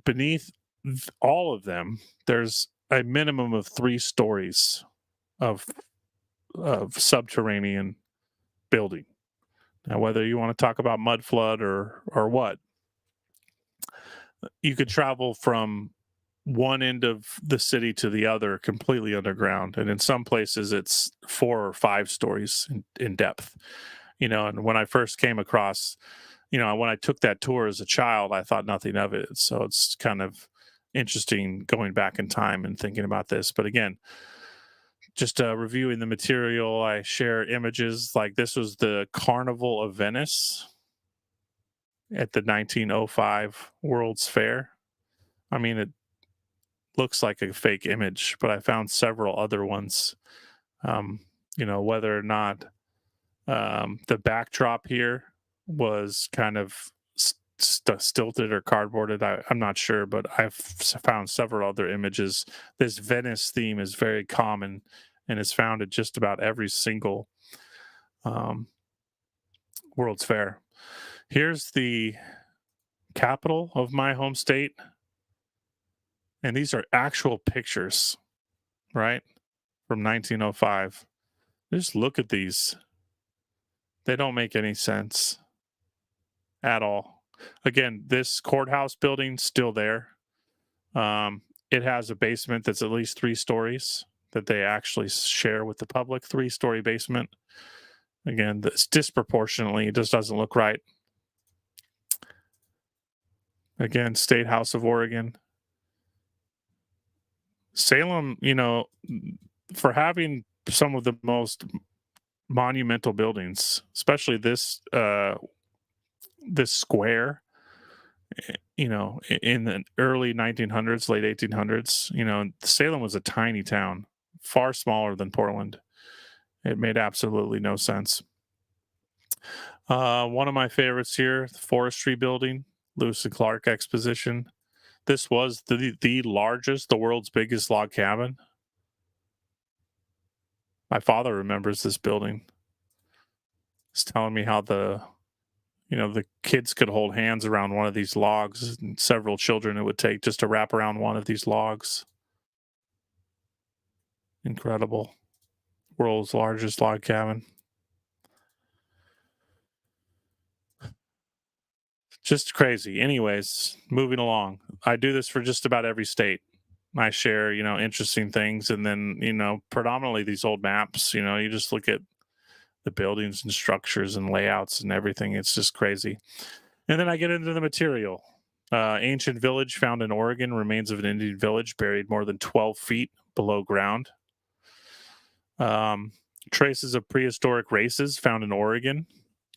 beneath all of them, there's a minimum of 3 stories of subterranean building. Now, whether you want to talk about mud flood or what, you could travel from one end of the city to the other completely underground. And in some places, it's 4 or 5 stories in depth. And when I first came across, when I took that tour as a child, I thought nothing of it. So it's kind of interesting going back in time and thinking about this. But again, just reviewing the material, I share images like this was the Carnival of Venice at the 1905 World's Fair. I mean, it looks like a fake image, but I found several other ones. Whether or not the backdrop here was kind of stilted or cardboarded, I'm not sure, but I've found several other images. This Venice theme is very common and is found at just about every single World's Fair. Here's the capital of my home state, and these are actual pictures, right, from 1905. Just look at these. They don't make any sense at all. Again, this courthouse building still there. It has a basement that's at least 3 stories that they actually share with the public. 3-story basement. Again, this disproportionately, it just doesn't look right. Again, State House of Oregon. Salem, for having some of the most monumental buildings, especially this square, in the early 1900s, late 1800s, Salem was a tiny town, far smaller than Portland. It made absolutely no sense. One of my favorites here, the Forestry Building, Lewis and Clark Exposition. This was the largest, the world's biggest log cabin. My father remembers this building. He's telling me how the kids could hold hands around one of these logs, and several children it would take just to wrap around one of these logs. Incredible. World's largest log cabin. Just crazy. Anyways, moving along. I do this for just about every state. I share, interesting things, and then, predominantly these old maps, you just look at the buildings and structures and layouts and everything. It's just crazy. And then I get into the material. Ancient village found in Oregon, remains of an Indian village buried more than 12 feet below ground. Traces of prehistoric races found in Oregon.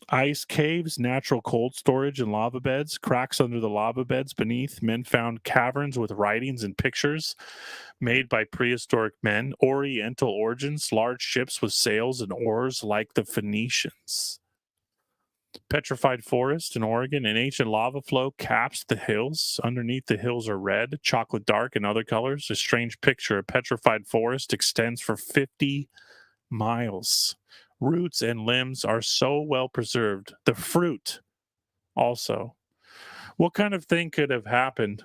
Ice caves, natural cold storage, and lava beds. Cracks under the lava beds beneath. Men found caverns with writings and pictures made by prehistoric men. Oriental origins, large ships with sails and oars like the Phoenicians. Petrified forest in Oregon. An ancient lava flow caps the hills. Underneath the hills are red, chocolate dark, and other colors. A strange picture. A petrified forest extends for 50 miles. Roots and limbs are so well preserved. The fruit also. What kind of thing could have happened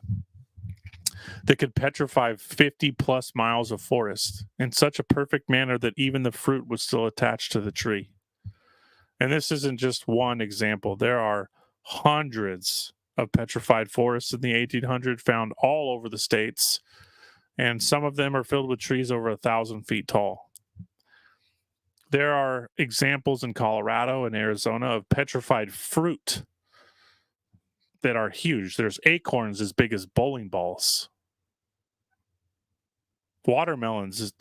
that could petrify 50 plus miles of forest in such a perfect manner that even the fruit was still attached to the tree? And this isn't just one example. There are hundreds of petrified forests in the 1800s found all over the states, and some of them are filled with trees over 1,000 feet tall. There are examples in Colorado and Arizona of petrified fruit that are huge. There's acorns as big as bowling balls. Watermelons is,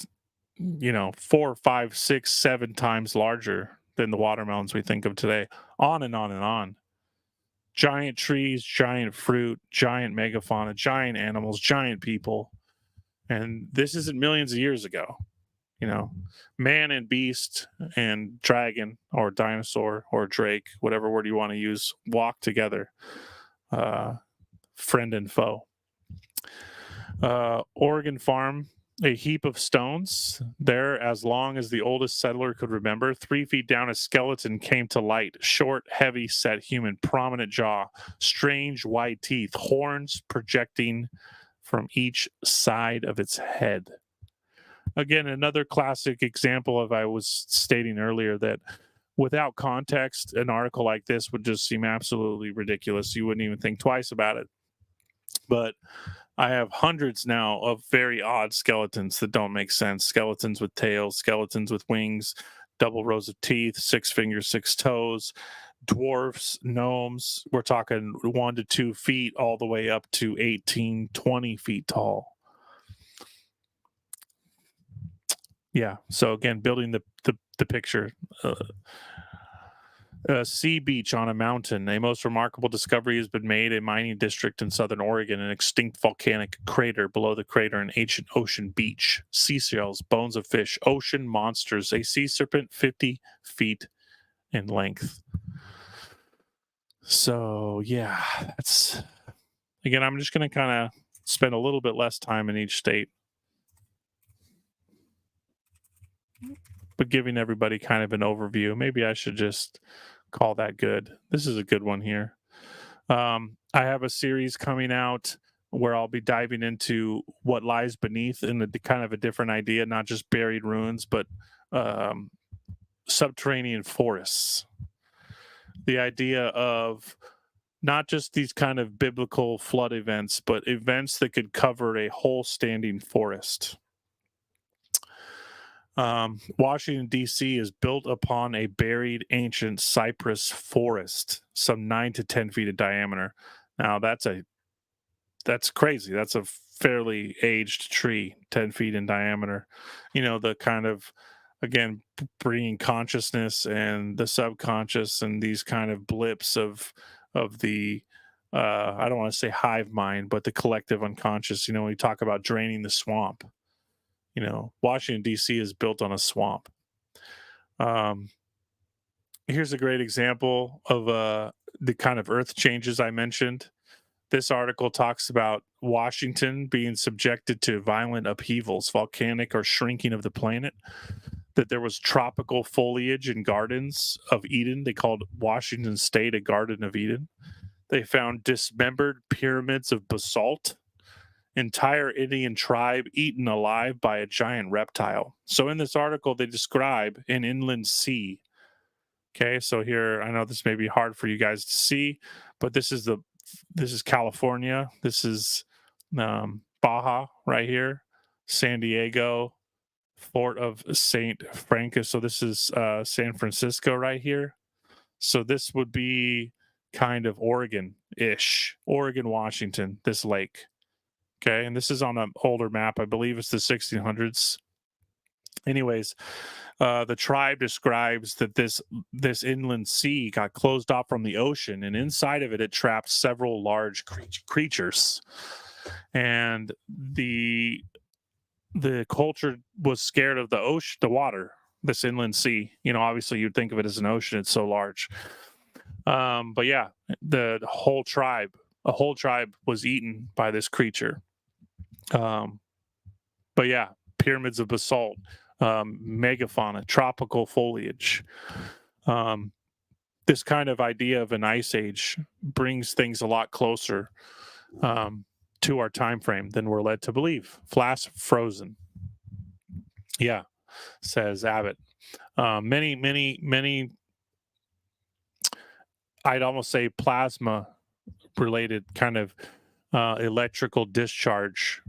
4, 5, 6, 7 times larger than the watermelons we think of today. On and on and on. Giant trees, giant fruit, giant megafauna, giant animals, giant people. And this isn't millions of years ago. Man and beast and dragon or dinosaur or drake, whatever word you want to use, walk together, friend and foe. Oregon farm, a heap of stones there as long as the oldest settler could remember. 3 feet down, a skeleton came to light. Short, heavy set human, prominent jaw, strange white teeth, horns projecting from each side of its head. Again, another classic example of I was stating earlier that without context, an article like this would just seem absolutely ridiculous. You wouldn't even think twice about it. But I have hundreds now of very odd skeletons that don't make sense. Skeletons with tails, skeletons with wings, double rows of teeth, 6 fingers, 6 toes, dwarfs, gnomes. We're talking 1 to 2 feet all the way up to 18, 20 feet tall. Yeah. So again, building the picture. A sea beach on a mountain. A most remarkable discovery has been made. A mining district in southern Oregon, an extinct volcanic crater. Below the crater, an ancient ocean beach. Seashells, bones of fish, ocean monsters. A sea serpent 50 feet in length. So yeah, that's, again, I'm just going to kind of spend a little bit less time in each state, but giving everybody kind of an overview. Maybe I should just call that good. This is a good one here. I have a series coming out where I'll be diving into what lies beneath in a kind of a different idea, not just buried ruins, but subterranean forests. The idea of not just these kind of biblical flood events, but events that could cover a whole standing forest. Washington, D.C. is built upon a buried ancient cypress forest, some 9 to 10 feet in diameter. Now, that's crazy. That's a fairly aged tree, 10 feet in diameter. The kind of, again, bringing consciousness and the subconscious and these kind of blips of the I don't want to say hive mind, but the collective unconscious. We talk about draining the swamp. Washington D.C. is built on a swamp. Here's a great example of the kind of earth changes I mentioned. This article talks about Washington being subjected to violent upheavals, volcanic or shrinking of the planet, that there was tropical foliage in gardens of Eden. They called Washington State a Garden of Eden. They found dismembered pyramids of basalt, entire Indian tribe eaten alive by a giant reptile. So in this article, they describe an inland sea. Okay, so here, I know this may be hard for you guys to see, but this is California. This is Baja right here, San Diego, Fort of St. Francis. So this is San Francisco right here. So this would be kind of Oregon-ish, Oregon, Washington, this lake. Okay, and this is on an older map. I believe it's the 1600s. Anyways, the tribe describes that this inland sea got closed off from the ocean, and inside of it trapped several large creatures. And the culture was scared of the ocean, the water, this inland sea. Obviously you'd think of it as an ocean, it's so large. But yeah, a whole tribe was eaten by this creature. But yeah, pyramids of basalt, megafauna, tropical foliage. This kind of idea of an ice age brings things a lot closer to our time frame than we're led to believe. Flash frozen. Yeah, says Abbott. Many, I'd almost say plasma related kind of electrical discharge.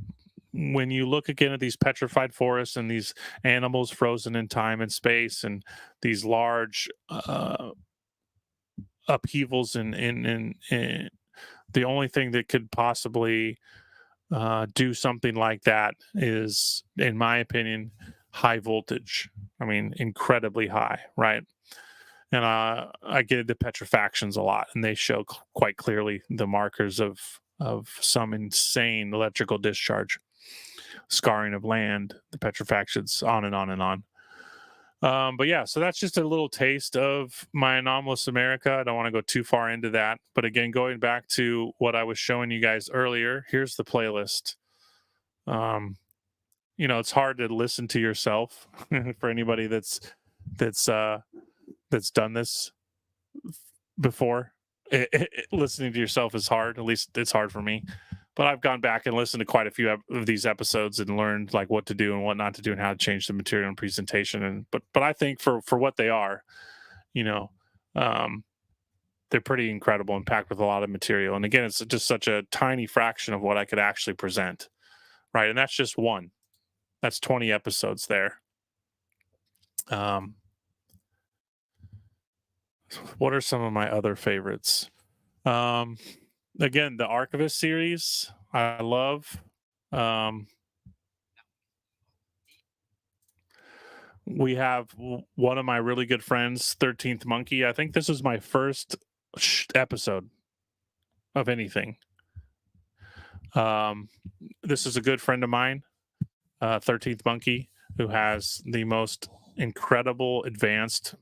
When you look again at these petrified forests and these animals frozen in time and space and these large upheavals in the only thing that could possibly do something like that is, in my opinion, high voltage. I mean, incredibly high, right? And I get into petrifactions a lot, and they show quite clearly the markers of some insane electrical discharge, scarring of land, the petrifactions, on and on and on. But yeah, so that's just a little taste of my Anomalous America. I don't want to go too far into that. But again, going back to what I was showing you guys earlier, here's the playlist. It's hard to listen to yourself for anybody that's done this before. Listening to yourself is hard. At least it's hard for me. But I've gone back and listened to quite a few of these episodes and learned like what to do and what not to do and how to change the material and presentation. But I think for what they are, they're pretty incredible and packed with a lot of material. And again, it's just such a tiny fraction of what I could actually present, right? And that's just one. That's 20 episodes there. What are some of my other favorites? Again, the ARCHAVIST series, I love. We have one of my really good friends, 13th Monkey. I think this was my first episode of anything. This is a good friend of mine, 13th Monkey, who has the most incredible advanced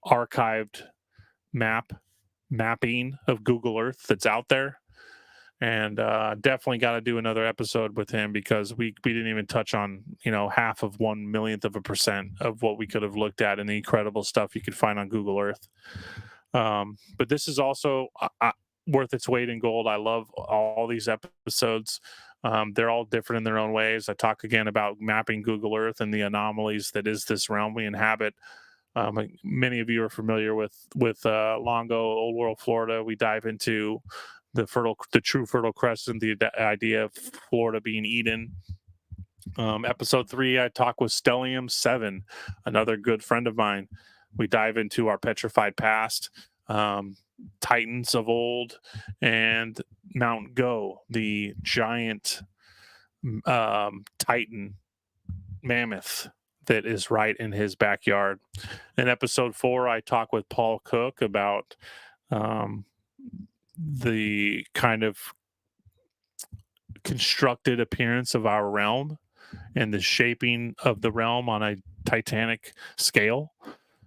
archived mapping of Google Earth that's out there. And definitely got to do another episode with him, because we didn't even touch on half of 1/1,000,000% of what we could have looked at and the incredible stuff you could find on Google Earth. But this is also worth its weight in gold. I love all these episodes. They're all different in their own ways. I talk again about mapping Google Earth and the anomalies that is this realm we inhabit. Many of you are familiar with Longo, Old World Florida. We dive into the true Fertile Crescent, the idea of Florida being Eden. Episode 3, I talk with Stellium 7, another good friend of mine. We dive into our petrified past, titans of old, and Mount Go, the giant Titan mammoth that is right in his backyard. In episode 4, I talk with Paul Cook about the kind of constructed appearance of our realm and the shaping of the realm on a titanic scale.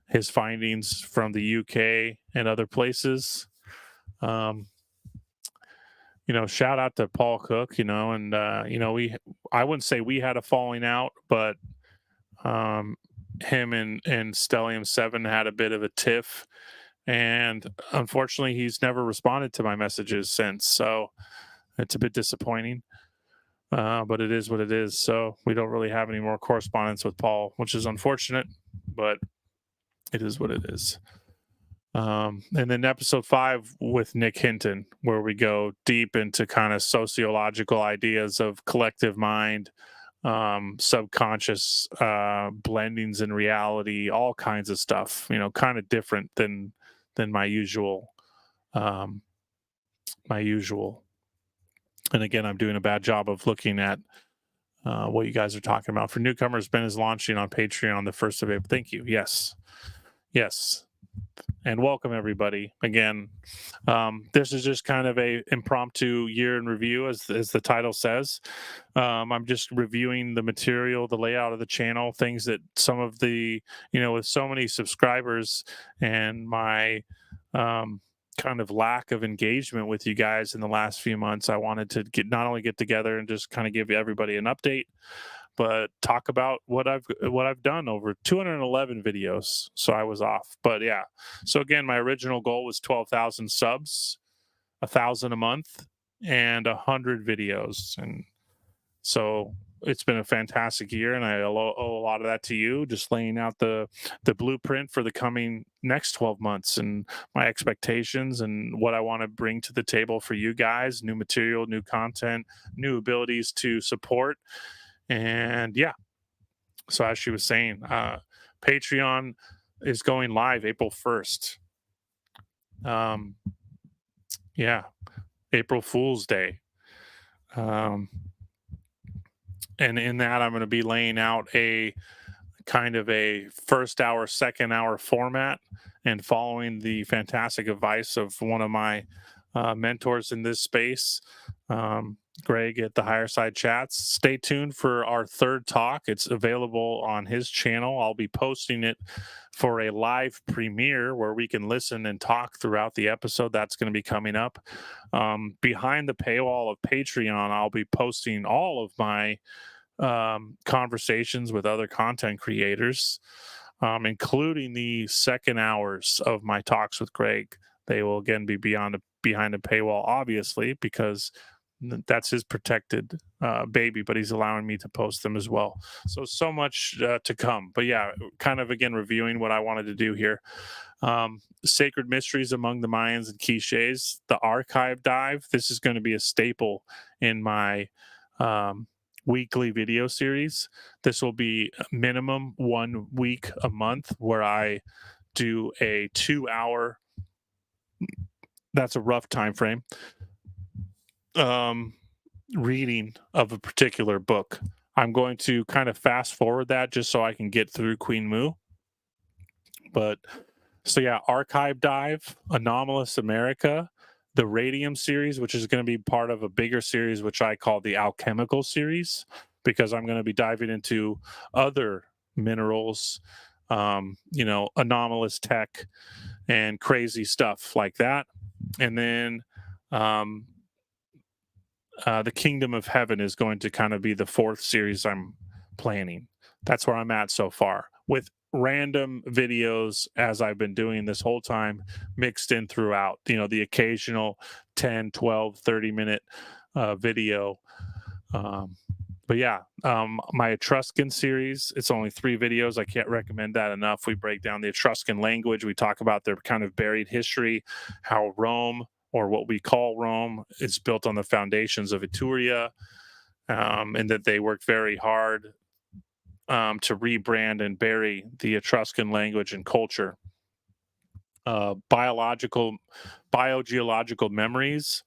His findings from the UK and other places. Shout out to Paul Cook, and I wouldn't say we had a falling out, but him and Stellium 7 had a bit of a tiff, and unfortunately he's never responded to my messages since, so it's a bit disappointing, but it is what it is. So we don't really have any more correspondence with Paul, which is unfortunate, but it is what it is. And then episode 5 with Nick Hinton, where we go deep into kind of sociological ideas of collective mind, subconscious blendings in reality, all kinds of stuff, kind of different than my usual. And again, I'm doing a bad job of looking at what you guys are talking about. For newcomers, Ben is launching on Patreon on the 1st of April. Thank you. Yes. And welcome everybody again. This is just kind of a impromptu year in review, as the title says. I'm just reviewing the material, the layout of the channel, things that some of the, with so many subscribers and my kind of lack of engagement with you guys in the last few months, I wanted to not only get together and just kind of give everybody an update, but talk about what I've done over 211 videos. So I was off, but yeah. So again, my original goal was 12,000 subs, 1,000 a month, and 100 videos. And so it's been a fantastic year, and I owe a lot of that to you, just laying out the blueprint for the coming next 12 months and my expectations and what I want to bring to the table for you guys: new material, new content, new abilities to support. And yeah, so as she was saying, Patreon is going live April 1st. April Fool's Day. And in that, I'm going to be laying out a kind of a first hour, second hour format, and following the fantastic advice of one of my mentors in this space, Greg at the Higher Side Chats. Stay tuned for our third talk. It's available on his channel. I'll be posting it for a live premiere where we can listen and talk throughout the episode. That's going to be coming up. Behind the paywall of Patreon, I'll be posting all of my conversations with other content creators, including the second hours of my talks with Greg. They will again be behind a paywall, obviously, because that's his protected baby, but he's allowing me to post them as well. So much to come. But yeah, kind of again reviewing what I wanted to do here. Sacred Mysteries Among the Mayans and Cliches, the archive dive. This is going to be a staple in my weekly video series. This will be minimum 1 week a month where I do a 2-hour, that's a rough time frame, reading of a particular book. I'm going to kind of fast forward that just so I can get through Queen Mu. But so yeah, Archive Dive, Anomalous America, the Radium series, which is going to be part of a bigger series, which I call the Alchemical series, because I'm going to be diving into other minerals, anomalous tech and crazy stuff like that. And then the Kingdom of Heaven is going to kind of be the 4th series I'm planning. That's where I'm at so far, with random videos, as I've been doing this whole time, mixed in throughout, the occasional 10, 12, 30-minute video. But yeah, my Etruscan series, it's only 3 videos. I can't recommend that enough. We break down the Etruscan language. We talk about their kind of buried history, how Rome, or what we call Rome, is built on the foundations of Etruria, and that they worked very hard to rebrand and bury the Etruscan language and culture. Biogeological memories.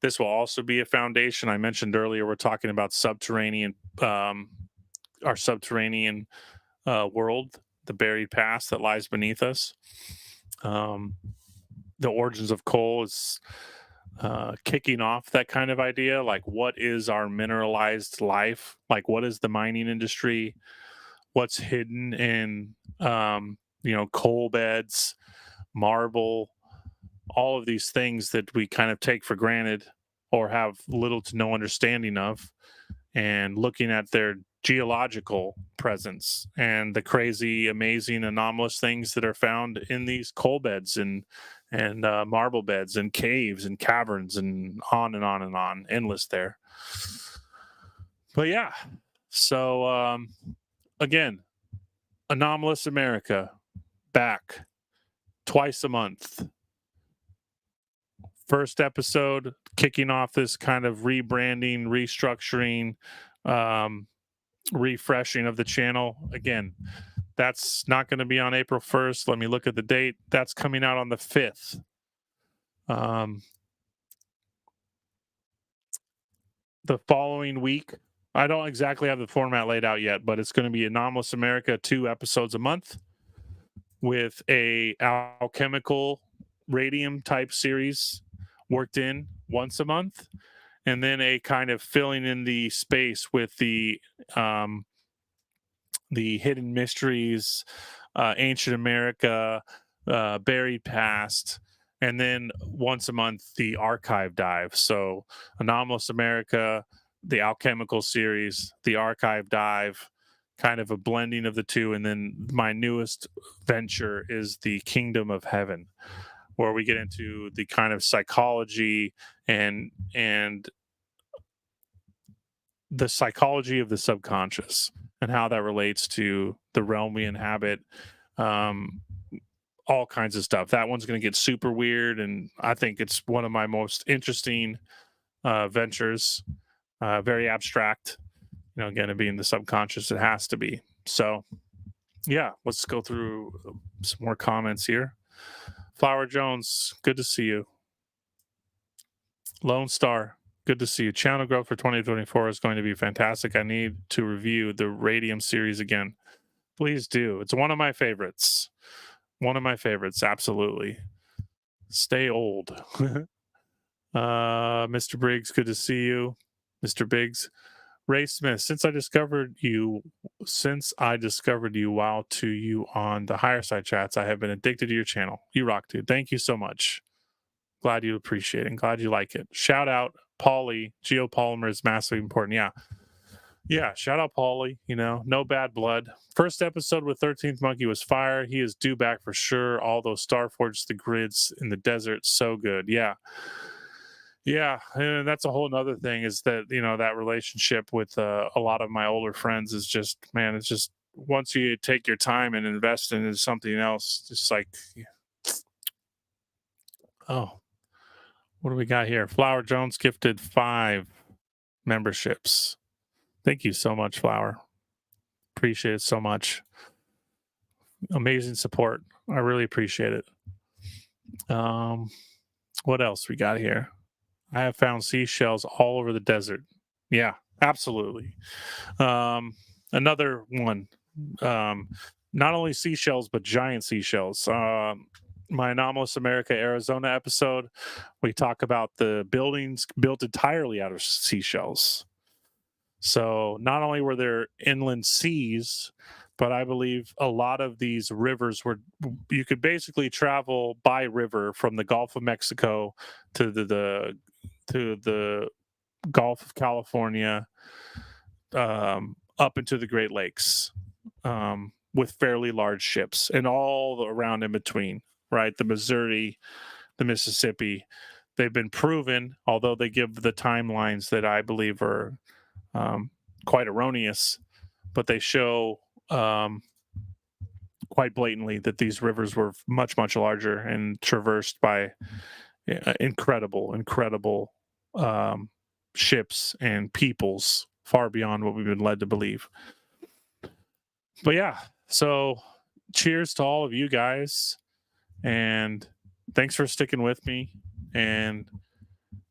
This will also be a foundation. I mentioned earlier we're talking about subterranean, our subterranean world, the buried past that lies beneath us. The origins of coal is kicking off that kind of idea. Like, what is our mineralized life? Like, what is the mining industry? What's hidden in, coal beds, marble, all of these things that we kind of take for granted or have little to no understanding of, and looking at their geological presence and the crazy, amazing, anomalous things that are found in these coal beds and marble beds and caves and caverns and on and on and on, endless there. But yeah, so again, Anomalous America, back twice a month. First episode, kicking off this kind of rebranding, restructuring, refreshing of the channel. Again, that's not going to be on April 1st. Let me look at the date. That's coming out on the 5th. The following week, I don't exactly have the format laid out yet, but it's going to be Anomalous America, 2 episodes a month with a alchemical radium type series worked in once a month, and then a kind of filling in the space with the hidden mysteries, ancient America, buried past, and then once a month the archive dive. So Anomalous America, the alchemical series, the archive dive, kind of a blending of the two. And then my newest venture is the Kingdom of Heaven, where we get into the kind of psychology and the psychology of the subconscious and how that relates to the realm we inhabit. All kinds of stuff. That one's going to get super weird, and I think it's one of my most interesting ventures. Very abstract. Again, it being the subconscious, it has to be. So, yeah, let's go through some more comments here. Flower Jones, good to see you. Lone Star, good to see you. Channel growth for 2024 is going to be fantastic. I need to review the Radium series again. Please do. It's one of my favorites. One of my favorites, absolutely. Stay old. Mr. Briggs, good to see you. Mr. Biggs. Ray Smith, since I discovered you while to you on the higher side chats, I have been addicted to your channel. You rock, dude. Thank you so much. Glad you appreciate it and glad you like it. Shout out Paulie. Geopolymer is massively important. Yeah, shout out Paulie. No bad blood. First episode with 13th Monkey was fire. He is due back for sure. All those Starforged, the grids in the desert, so good. Yeah, and that's a whole nother thing, is that that relationship with a lot of my older friends is just, man, it's just, once you take your time and invest into something else, just like, oh, what do we got here? Flower Jones gifted 5 memberships. Thank you so much, Flower. Appreciate it so much. Amazing support. I really appreciate it. What else we got here? I have found seashells all over the desert. Yeah, absolutely. Another one. Not only seashells, but giant seashells. My Anomalous America Arizona episode, we talk about the buildings built entirely out of seashells. So not only were there inland seas, but I believe a lot of these rivers you could basically travel by river from the Gulf of Mexico to the Gulf of California, up into the Great Lakes, with fairly large ships and all around in between, right? The Missouri, the Mississippi, they've been proven, although they give the timelines that I believe are quite erroneous, but they show quite blatantly that these rivers were much, much larger and traversed by incredible ships and peoples far beyond what we've been led to believe. But yeah, so cheers to all of you guys, and thanks for sticking with me. And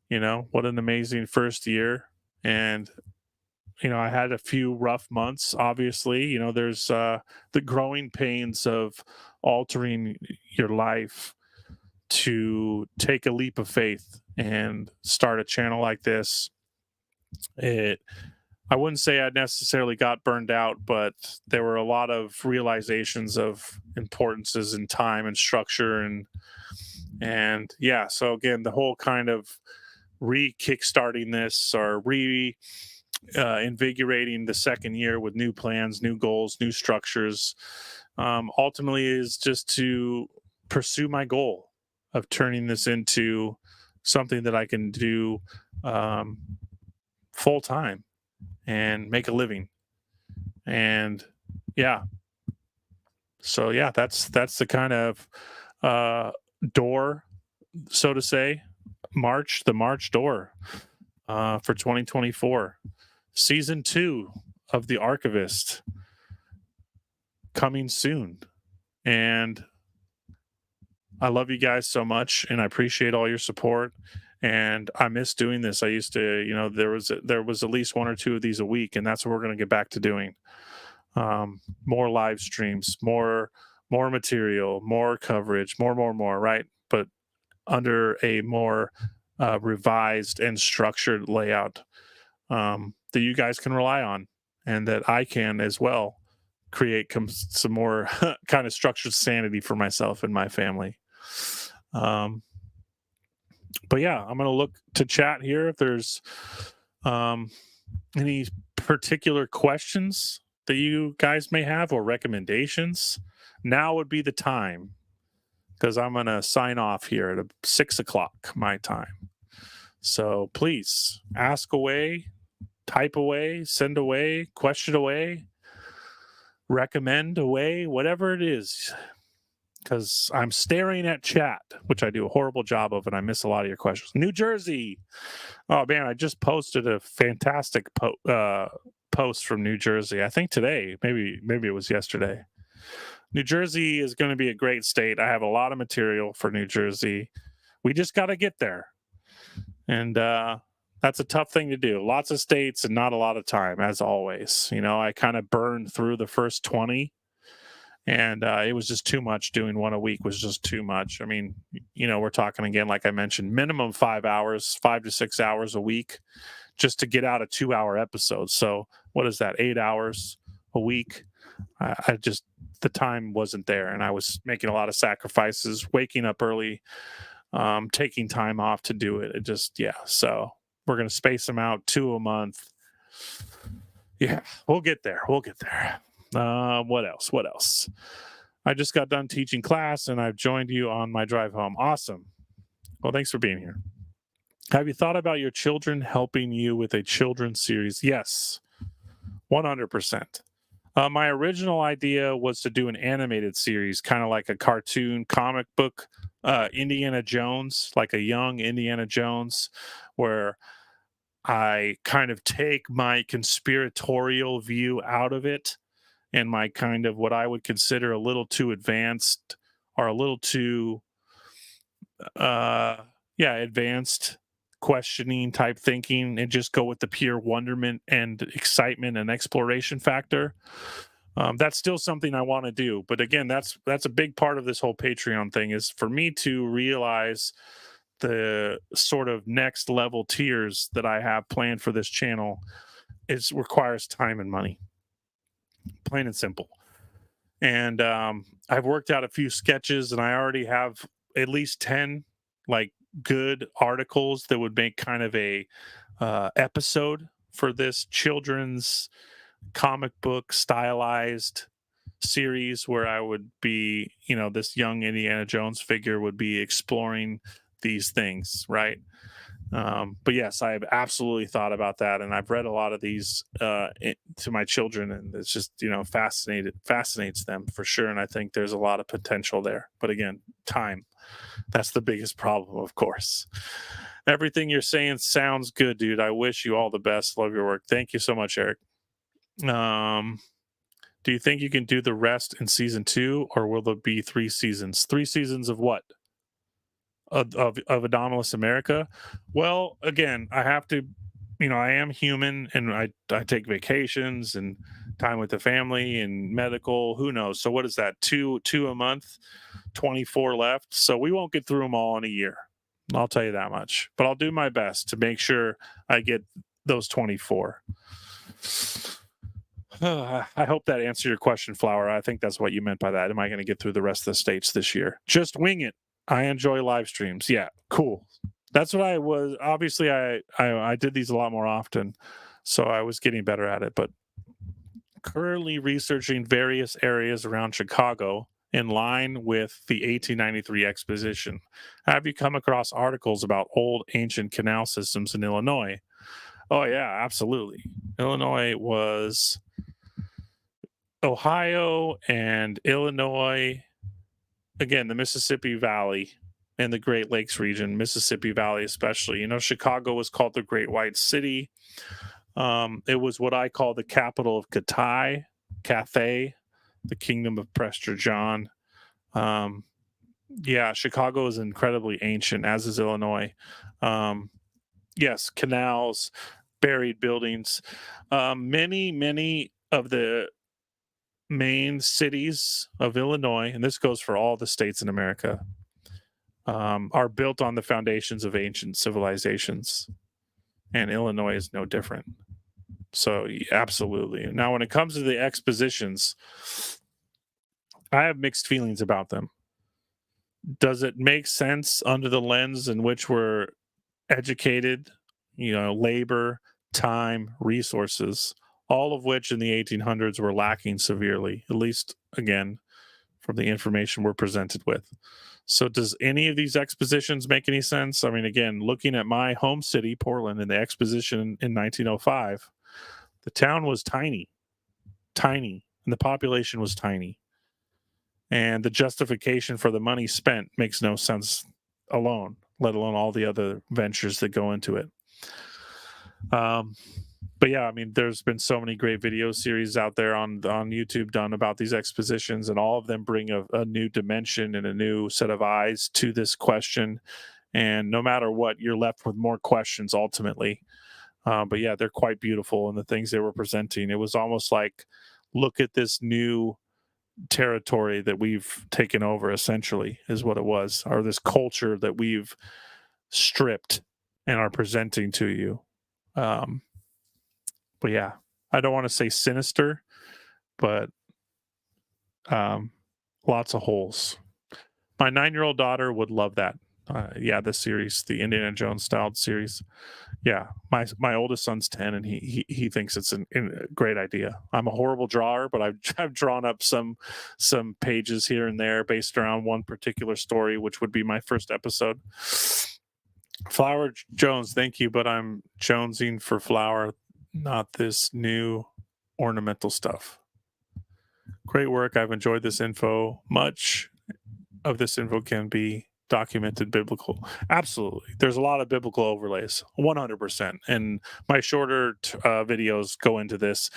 What an amazing first year. And I had a few rough months, obviously. There's the growing pains of altering your life to take a leap of faith and start a channel like this. I wouldn't say I necessarily got burned out, but there were a lot of realizations of importances in time and structure, and yeah. So again, the whole kind of re-kickstarting this, or invigorating the second year with new plans, new goals, new structures, ultimately is just to pursue my goal of turning this into something that I can do full time and make a living. And yeah, so yeah, that's the kind of door, so to say, the March door for 2024. Season 2 of the Archivist coming soon. And I love you guys so much, and I appreciate all your support. And I miss doing this. I used to, there was at least 1 or 2 of these a week, and that's what we're going to get back to doing. More live streams, more material, more coverage, more, right? But under a more revised and structured layout that you guys can rely on, and that I can as well create some more kind of structured sanity for myself and my family. But yeah, I'm going to look to chat here if there's any particular questions that you guys may have, or recommendations. Now would be the time, because I'm going to sign off here at 6 o'clock my time. So please ask away, type away, send away, question away, recommend away, whatever it is. Because I'm staring at chat, which I do a horrible job of, and I miss a lot of your questions. New Jersey. Oh, man, I just posted a fantastic post from New Jersey. I think today, maybe it was yesterday. New Jersey is going to be a great state. I have a lot of material for New Jersey. We just got to get there. And that's a tough thing to do. Lots of states and not a lot of time, as always. I kind of burned through the first 20. And it was just too much. Doing 1 a week was just too much. I mean, we're talking again, like I mentioned, minimum 5 to 6 hours a week just to get out a 2-hour episode. So what is that, 8 hours a week? I just, the time wasn't there, and I was making a lot of sacrifices, waking up early, taking time off to do it. It just, yeah. So we're going to space them out 2 a month. Yeah, we'll get there. What else? I just got done teaching class, and I've joined you on my drive home. Awesome. Well, thanks for being here. Have you thought about your children helping you with a children's series? Yes, 100%. My original idea was to do an animated series, kind of like a cartoon comic book, Indiana Jones, like a young Indiana Jones, where I kind of take my conspiratorial view out of it, and my kind of what I would consider a little too advanced, or a little too advanced questioning type thinking, and just go with the pure wonderment and excitement and exploration factor. That's still something I want to do, but again, that's a big part of this whole Patreon thing, is for me to realize the sort of next level tiers that I have planned for this channel. It requires time and money, plain and simple. And I've worked out a few sketches, and I already have at least 10 like good articles that would make kind of a episode for this children's comic book stylized series, where I would be, this young Indiana Jones figure would be exploring these things, right? But yes, I have absolutely thought about that, and I've read a lot of these to my children, and it's just fascinates them for sure. And I think there's a lot of potential there. But again, time, that's the biggest problem, of course. Everything you're saying sounds good, dude. I wish you all the best. Love your work. Thank you so much, Eric. Do you think you can do the rest in season 2, or will there be 3 seasons? 3 seasons of what? of Anomalous America. Well, again, I have to, I am human, and I take vacations and time with the family and medical. Who knows? So what is that? Two a month, 24 left. So we won't get through them all in a year. I'll tell you that much. But I'll do my best to make sure I get those 24. I hope that answered your question, Flower. I think that's what you meant by that. Am I going to get through the rest of the states this year? Just wing it. I enjoy live streams. Yeah, cool. That's what I was. Obviously, I did these a lot more often, so I was getting better at it. But currently researching various areas around Chicago in line with the 1893 exposition. Have you come across articles about old ancient canal systems in Illinois? Oh, yeah, absolutely. Illinois was Ohio and Illinois, again, the Mississippi Valley and the Great Lakes region, Mississippi Valley especially. Chicago was called the Great White City. It was what I call the capital of Cathay, the kingdom of Prester John. Yeah, Chicago is incredibly ancient, as is Illinois. Yes, canals, buried buildings. Many of the main cities of Illinois, and this goes for all the states in America, are built on the foundations of ancient civilizations, and Illinois is no different. So absolutely. Now, when it comes to the expositions, I have mixed feelings about them. Does it make sense under the lens in which we're educated, labor, time, resources, all of which in the 1800s were lacking severely, at least, again, from the information we're presented with. So does any of these expositions make any sense? I mean, again, looking at my home city, Portland, and the exposition in 1905, the town was tiny, and the population was tiny. And the justification for the money spent makes no sense alone, let alone all the other ventures that go into it. But yeah, I mean, there's been so many great video series out there on YouTube done about these expositions, and all of them bring a new dimension and a new set of eyes to this question. And no matter what, you're left with more questions ultimately. But yeah, they're quite beautiful, and the things they were presenting, it was almost like, look at this new territory that we've taken over, essentially, is what it was, or this culture that we've stripped and are presenting to you. But yeah, I don't want to say sinister, but lots of holes. My 9-year-old daughter would love that. Yeah, this series, the Indiana Jones styled series. Yeah, my oldest son's 10, and he thinks it's a great idea. I'm a horrible drawer, but I've drawn up some pages here and there based around one particular story, which would be my first episode. Flower Jones, thank you, but I'm jonesing for Flower, not this new ornamental stuff. Great work. I've enjoyed this info. Much of this info can be documented biblical. Absolutely. There's a lot of biblical overlays, 100%. And my shorter videos go into this.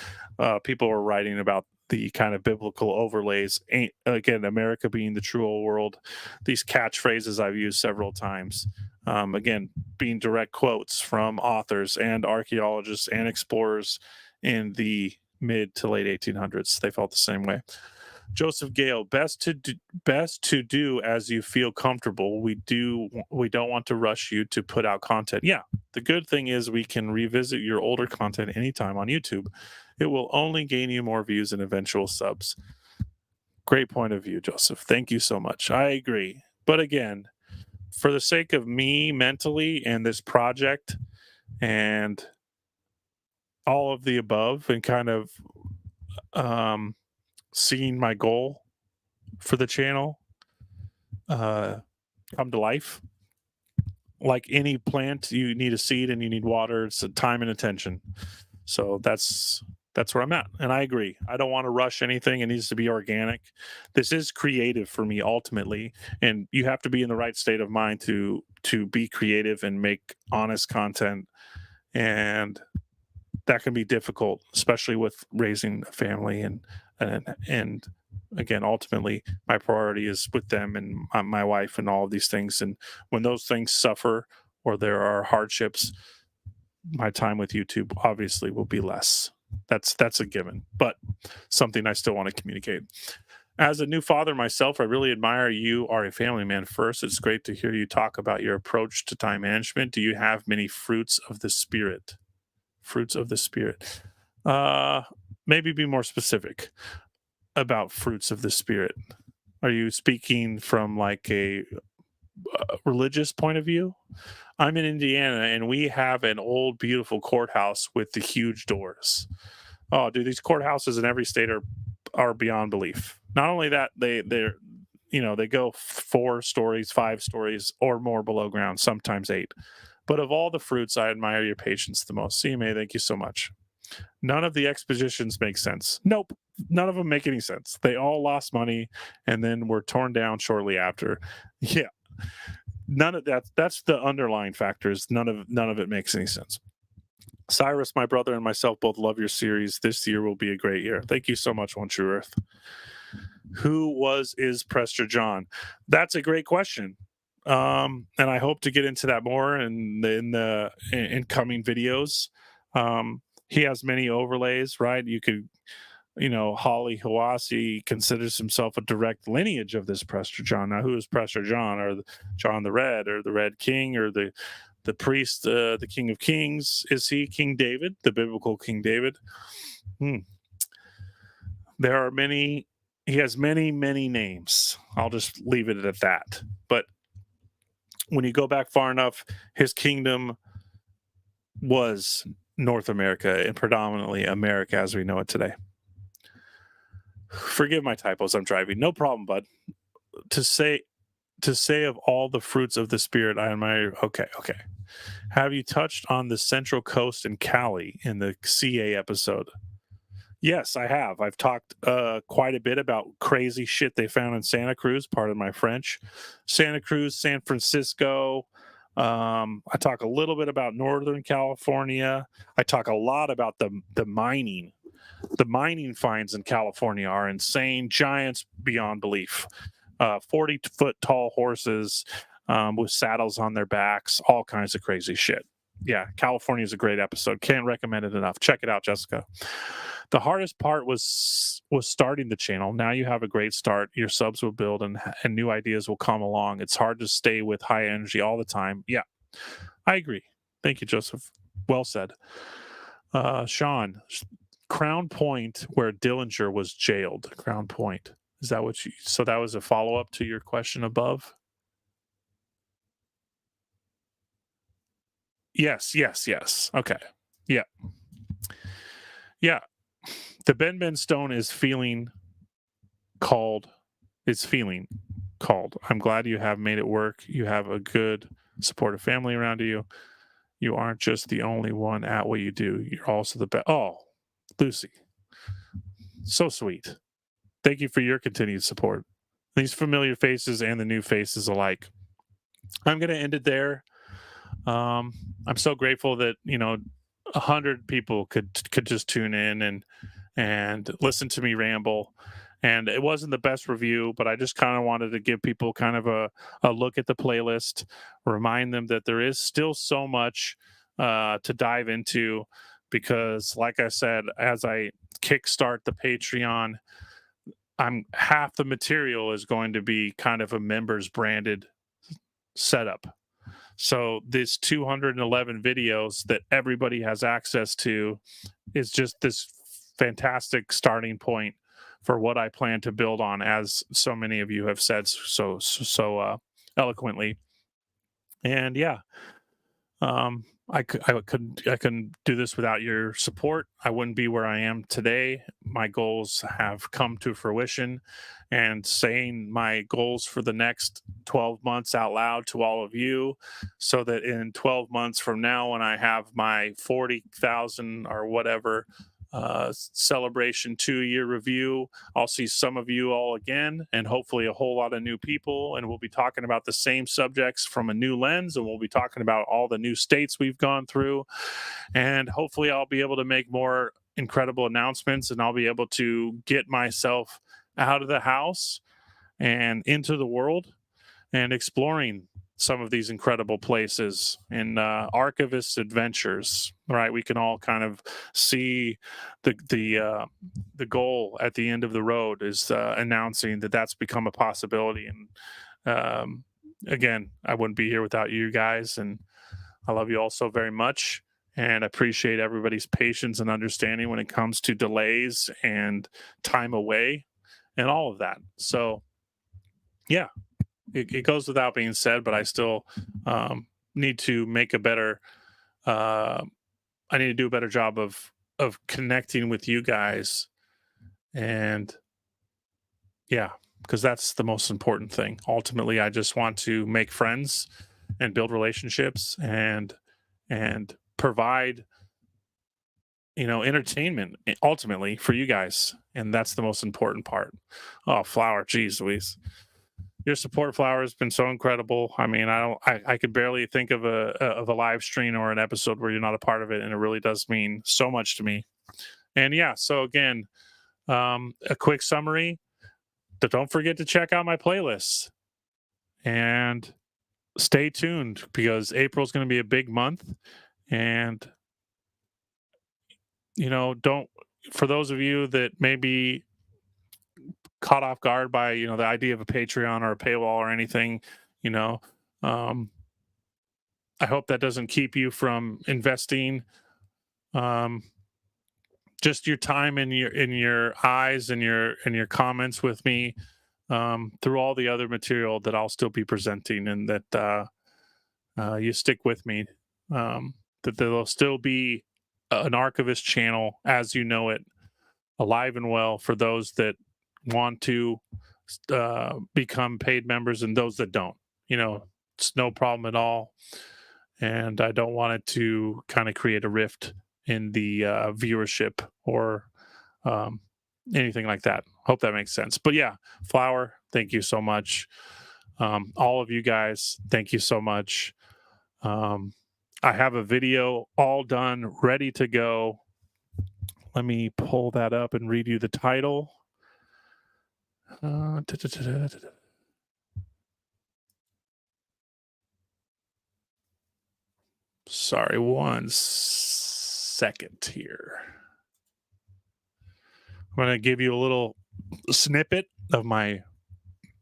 People are writing about the kind of biblical overlays. Again, America being the true old world. These catchphrases I've used several times. Again, being direct quotes from authors and archaeologists and explorers in the mid to late 1800s. They felt the same way. Joseph Gale, best to do as you feel comfortable. We don't want to rush you to put out content. Yeah, the good thing is we can revisit your older content anytime on YouTube. It will only gain you more views and eventual subs. Great point of view, Joseph. Thank you so much. I agree. But again, for the sake of me mentally and this project and all of the above, and kind of seeing my goal for the channel come to life, like any plant, you need a seed and you need water. It's a time and attention. So that's where I'm at, and I agree. I don't want to rush anything. It needs to be organic. This is creative for me ultimately, and you have to be in the right state of mind to be creative and make honest content, and that can be difficult, especially with raising a family and again, ultimately, my priority is with them and my wife and all of these things. And when those things suffer or there are hardships, my time with YouTube obviously will be less. That's a given, but something I still want to communicate. As a new father myself, I really admire you are a family man first. It's great to hear you talk about your approach to time management. Do you have many fruits of the spirit? Fruits of the spirit. Maybe be more specific about fruits of the spirit. Are you speaking from like a religious point of view? I'm in Indiana and we have an old beautiful courthouse with the huge doors. Oh, dude, these courthouses in every state are beyond belief. Not only that, they're they go 4 stories, 5 stories, or more below ground, sometimes 8. But of all the fruits, I admire your patience the most. CMA, thank you so much. None of the expositions make sense. Nope, none of them make any sense. They all lost money and then were torn down shortly after. Yeah, none of that. That's the underlying factors. None of it makes any sense. Cyrus, my brother, and myself both love your series. This year will be a great year. Thank you so much, One True Earth. Who is Prester John? That's a great question. And I hope to get into that more in the incoming videos. He has many overlays, right? You could, Holly Hawasi considers himself a direct lineage of this Prester John. Now, who is Prester John? Or John the Red, or the Red King, or the priest, the King of Kings? Is he King David, the biblical King David? There are many. He has many, many names. I'll just leave it at that. But when you go back far enough, his kingdom was North America and predominantly America as we know it today. Forgive my typos. I'm driving. No problem, bud. To say of all the fruits of the spirit, I admire. Okay. Have you touched on the Central Coast in Cali in the CA episode? Yes, I have. I've talked quite a bit about crazy shit they found in Santa Cruz, pardon my French. Santa Cruz, San Francisco. I talk a little bit about Northern California. I talk a lot about the mining. The mining finds in California are insane, giants beyond belief. 40-foot tall horses with saddles on their backs, all kinds of crazy shit. Yeah, California is a great episode. Can't recommend it enough. Check it out, Jessica. The hardest part was starting the channel. Now you have a great start. Your subs will build and new ideas will come along. It's hard to stay with high energy all the time. Yeah, I agree. Thank you, Joseph. Well said. Sean, Crown Point, where Dillinger was jailed. Crown Point. Is that what you... So that was a follow-up to your question above? Yes. Okay. Yeah. The Ben Stone is feeling called. It's feeling called. I'm glad you have made it work. You have a good, supportive family around you. You aren't just the only one at what you do. You're also the best. Oh, Lucy. So sweet. Thank you for your continued support. These familiar faces and the new faces alike. I'm going to end it there. I'm so grateful that 100 people could just tune in and listen to me ramble. And it wasn't the best review, but I just kind of wanted to give people kind of a look at the playlist, remind them that there is still so much to dive into, because like I said, as I kickstart the Patreon, half the material is going to be kind of a members branded setup. So this 211 videos that everybody has access to is just this fantastic starting point for what I plan to build on, as so many of you have said so eloquently. And yeah, I couldn't do this without your support. I wouldn't be where I am today. My goals have come to fruition, and saying my goals for the next 12 months out loud to all of you, so that in 12 months from now, when I have my 40,000 or whatever celebration 2-year review, I'll see some of you all again, and hopefully a whole lot of new people, and we'll be talking about the same subjects from a new lens, and we'll be talking about all the new states we've gone through, and hopefully I'll be able to make more incredible announcements, and I'll be able to get myself out of the house and into the world and exploring some of these incredible places in ARCHAVIST adventures. Right, we can all kind of see the goal at the end of the road is announcing that that's become a possibility. And again, I wouldn't be here without you guys, and I love you all so very much. And I appreciate everybody's patience and understanding when it comes to delays and time away and all of that. So, yeah, it goes without being said, but I still need to make a better. I need to do a better job of connecting with you guys, and yeah, because that's the most important thing. Ultimately, I just want to make friends and build relationships and provide entertainment ultimately for you guys, and that's the most important part. Oh, Flower, geez Louise, your support, Flower, has been so incredible. I mean, I could barely think of a live stream or an episode where you're not a part of it, and it really does mean so much to me. And yeah, so again, a quick summary, but don't forget to check out my playlists and stay tuned because April's going to be a big month. And don't, for those of you that may be caught off guard by the idea of a Patreon or a paywall or anything, um, I hope that doesn't keep you from investing just your time and your eyes and your comments with me through all the other material that I'll still be presenting, and that you stick with me, that there'll still be an Archivist channel as you know it, alive and well, for those that want to become paid members and those that don't. It's no problem at all. And I don't want it to kind of create a rift in the viewership or anything like that. Hope that makes sense. But yeah, Flower, thank you so much. All of you guys, thank you so much. I have a video all done, ready to go. Let me pull that up and read you the title. Sorry, 1 second here. I'm going to give you a little snippet of my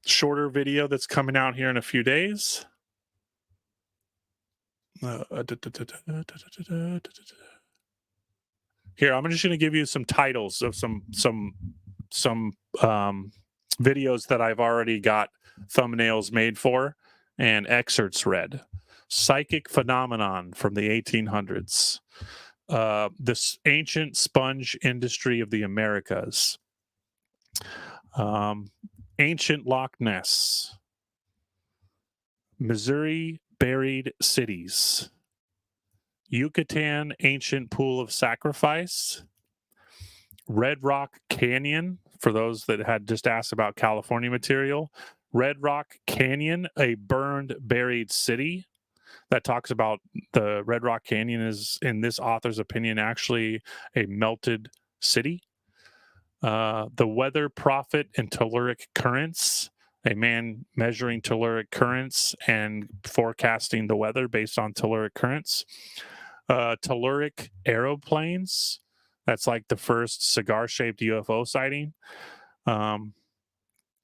shorter video that's coming out here in a few days. Here, I'm just going to give you some titles of some videos that I've already got thumbnails made for and excerpts read. Psychic phenomenon from the 1800s. This ancient sponge industry of the Americas. Ancient Loch Ness. Missouri buried cities. Yucatan ancient pool of sacrifice. Red Rock Canyon, for those that had just asked about California material. Red Rock Canyon, a burned buried city. That talks about the Red Rock Canyon is, in this author's opinion, actually a melted city. The Weather Prophet and Telluric Currents, a man measuring telluric currents and forecasting the weather based on telluric currents. Telluric aeroplanes, that's like the first cigar-shaped UFO sighting. I'm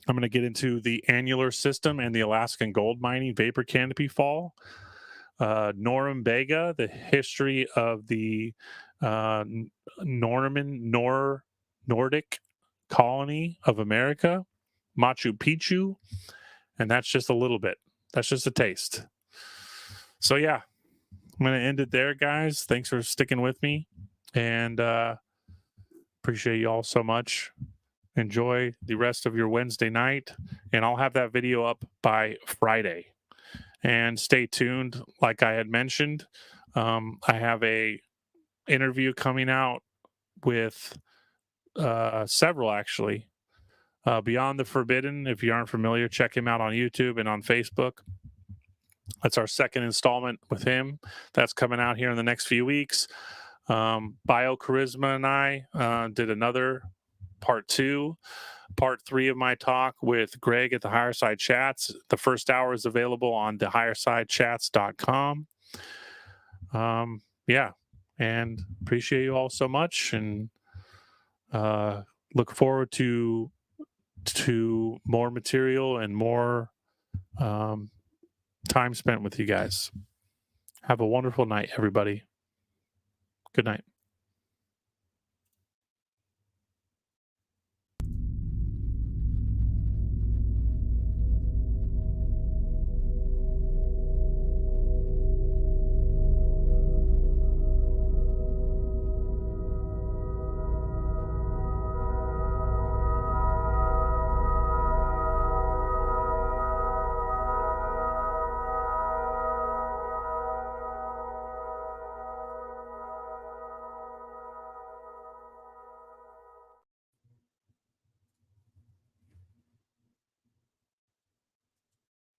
going to get into the annular system and the Alaskan gold mining vapor canopy fall. Norumbega, the history of the Nordic colony of America. Machu Picchu, and that's just a little bit. That's just a taste. So yeah, I'm going to end it there, guys. Thanks for sticking with me, and appreciate you all so much. Enjoy the rest of your Wednesday night, and I'll have that video up by Friday. And stay tuned. Like I had mentioned, I have a interview coming out with several, actually. Beyond the Forbidden, if you aren't familiar, check him out on YouTube and on Facebook. That's our second installment with him. That's coming out here in the next few weeks. Bio Charisma and I did another part 2. Part 3 of my talk with Greg at the Higher Side Chats. The first hour is available on thehighersidechats.com. Yeah, and appreciate you all so much, and look forward to more material and more time spent with you guys. Have a wonderful night, everybody. Good night.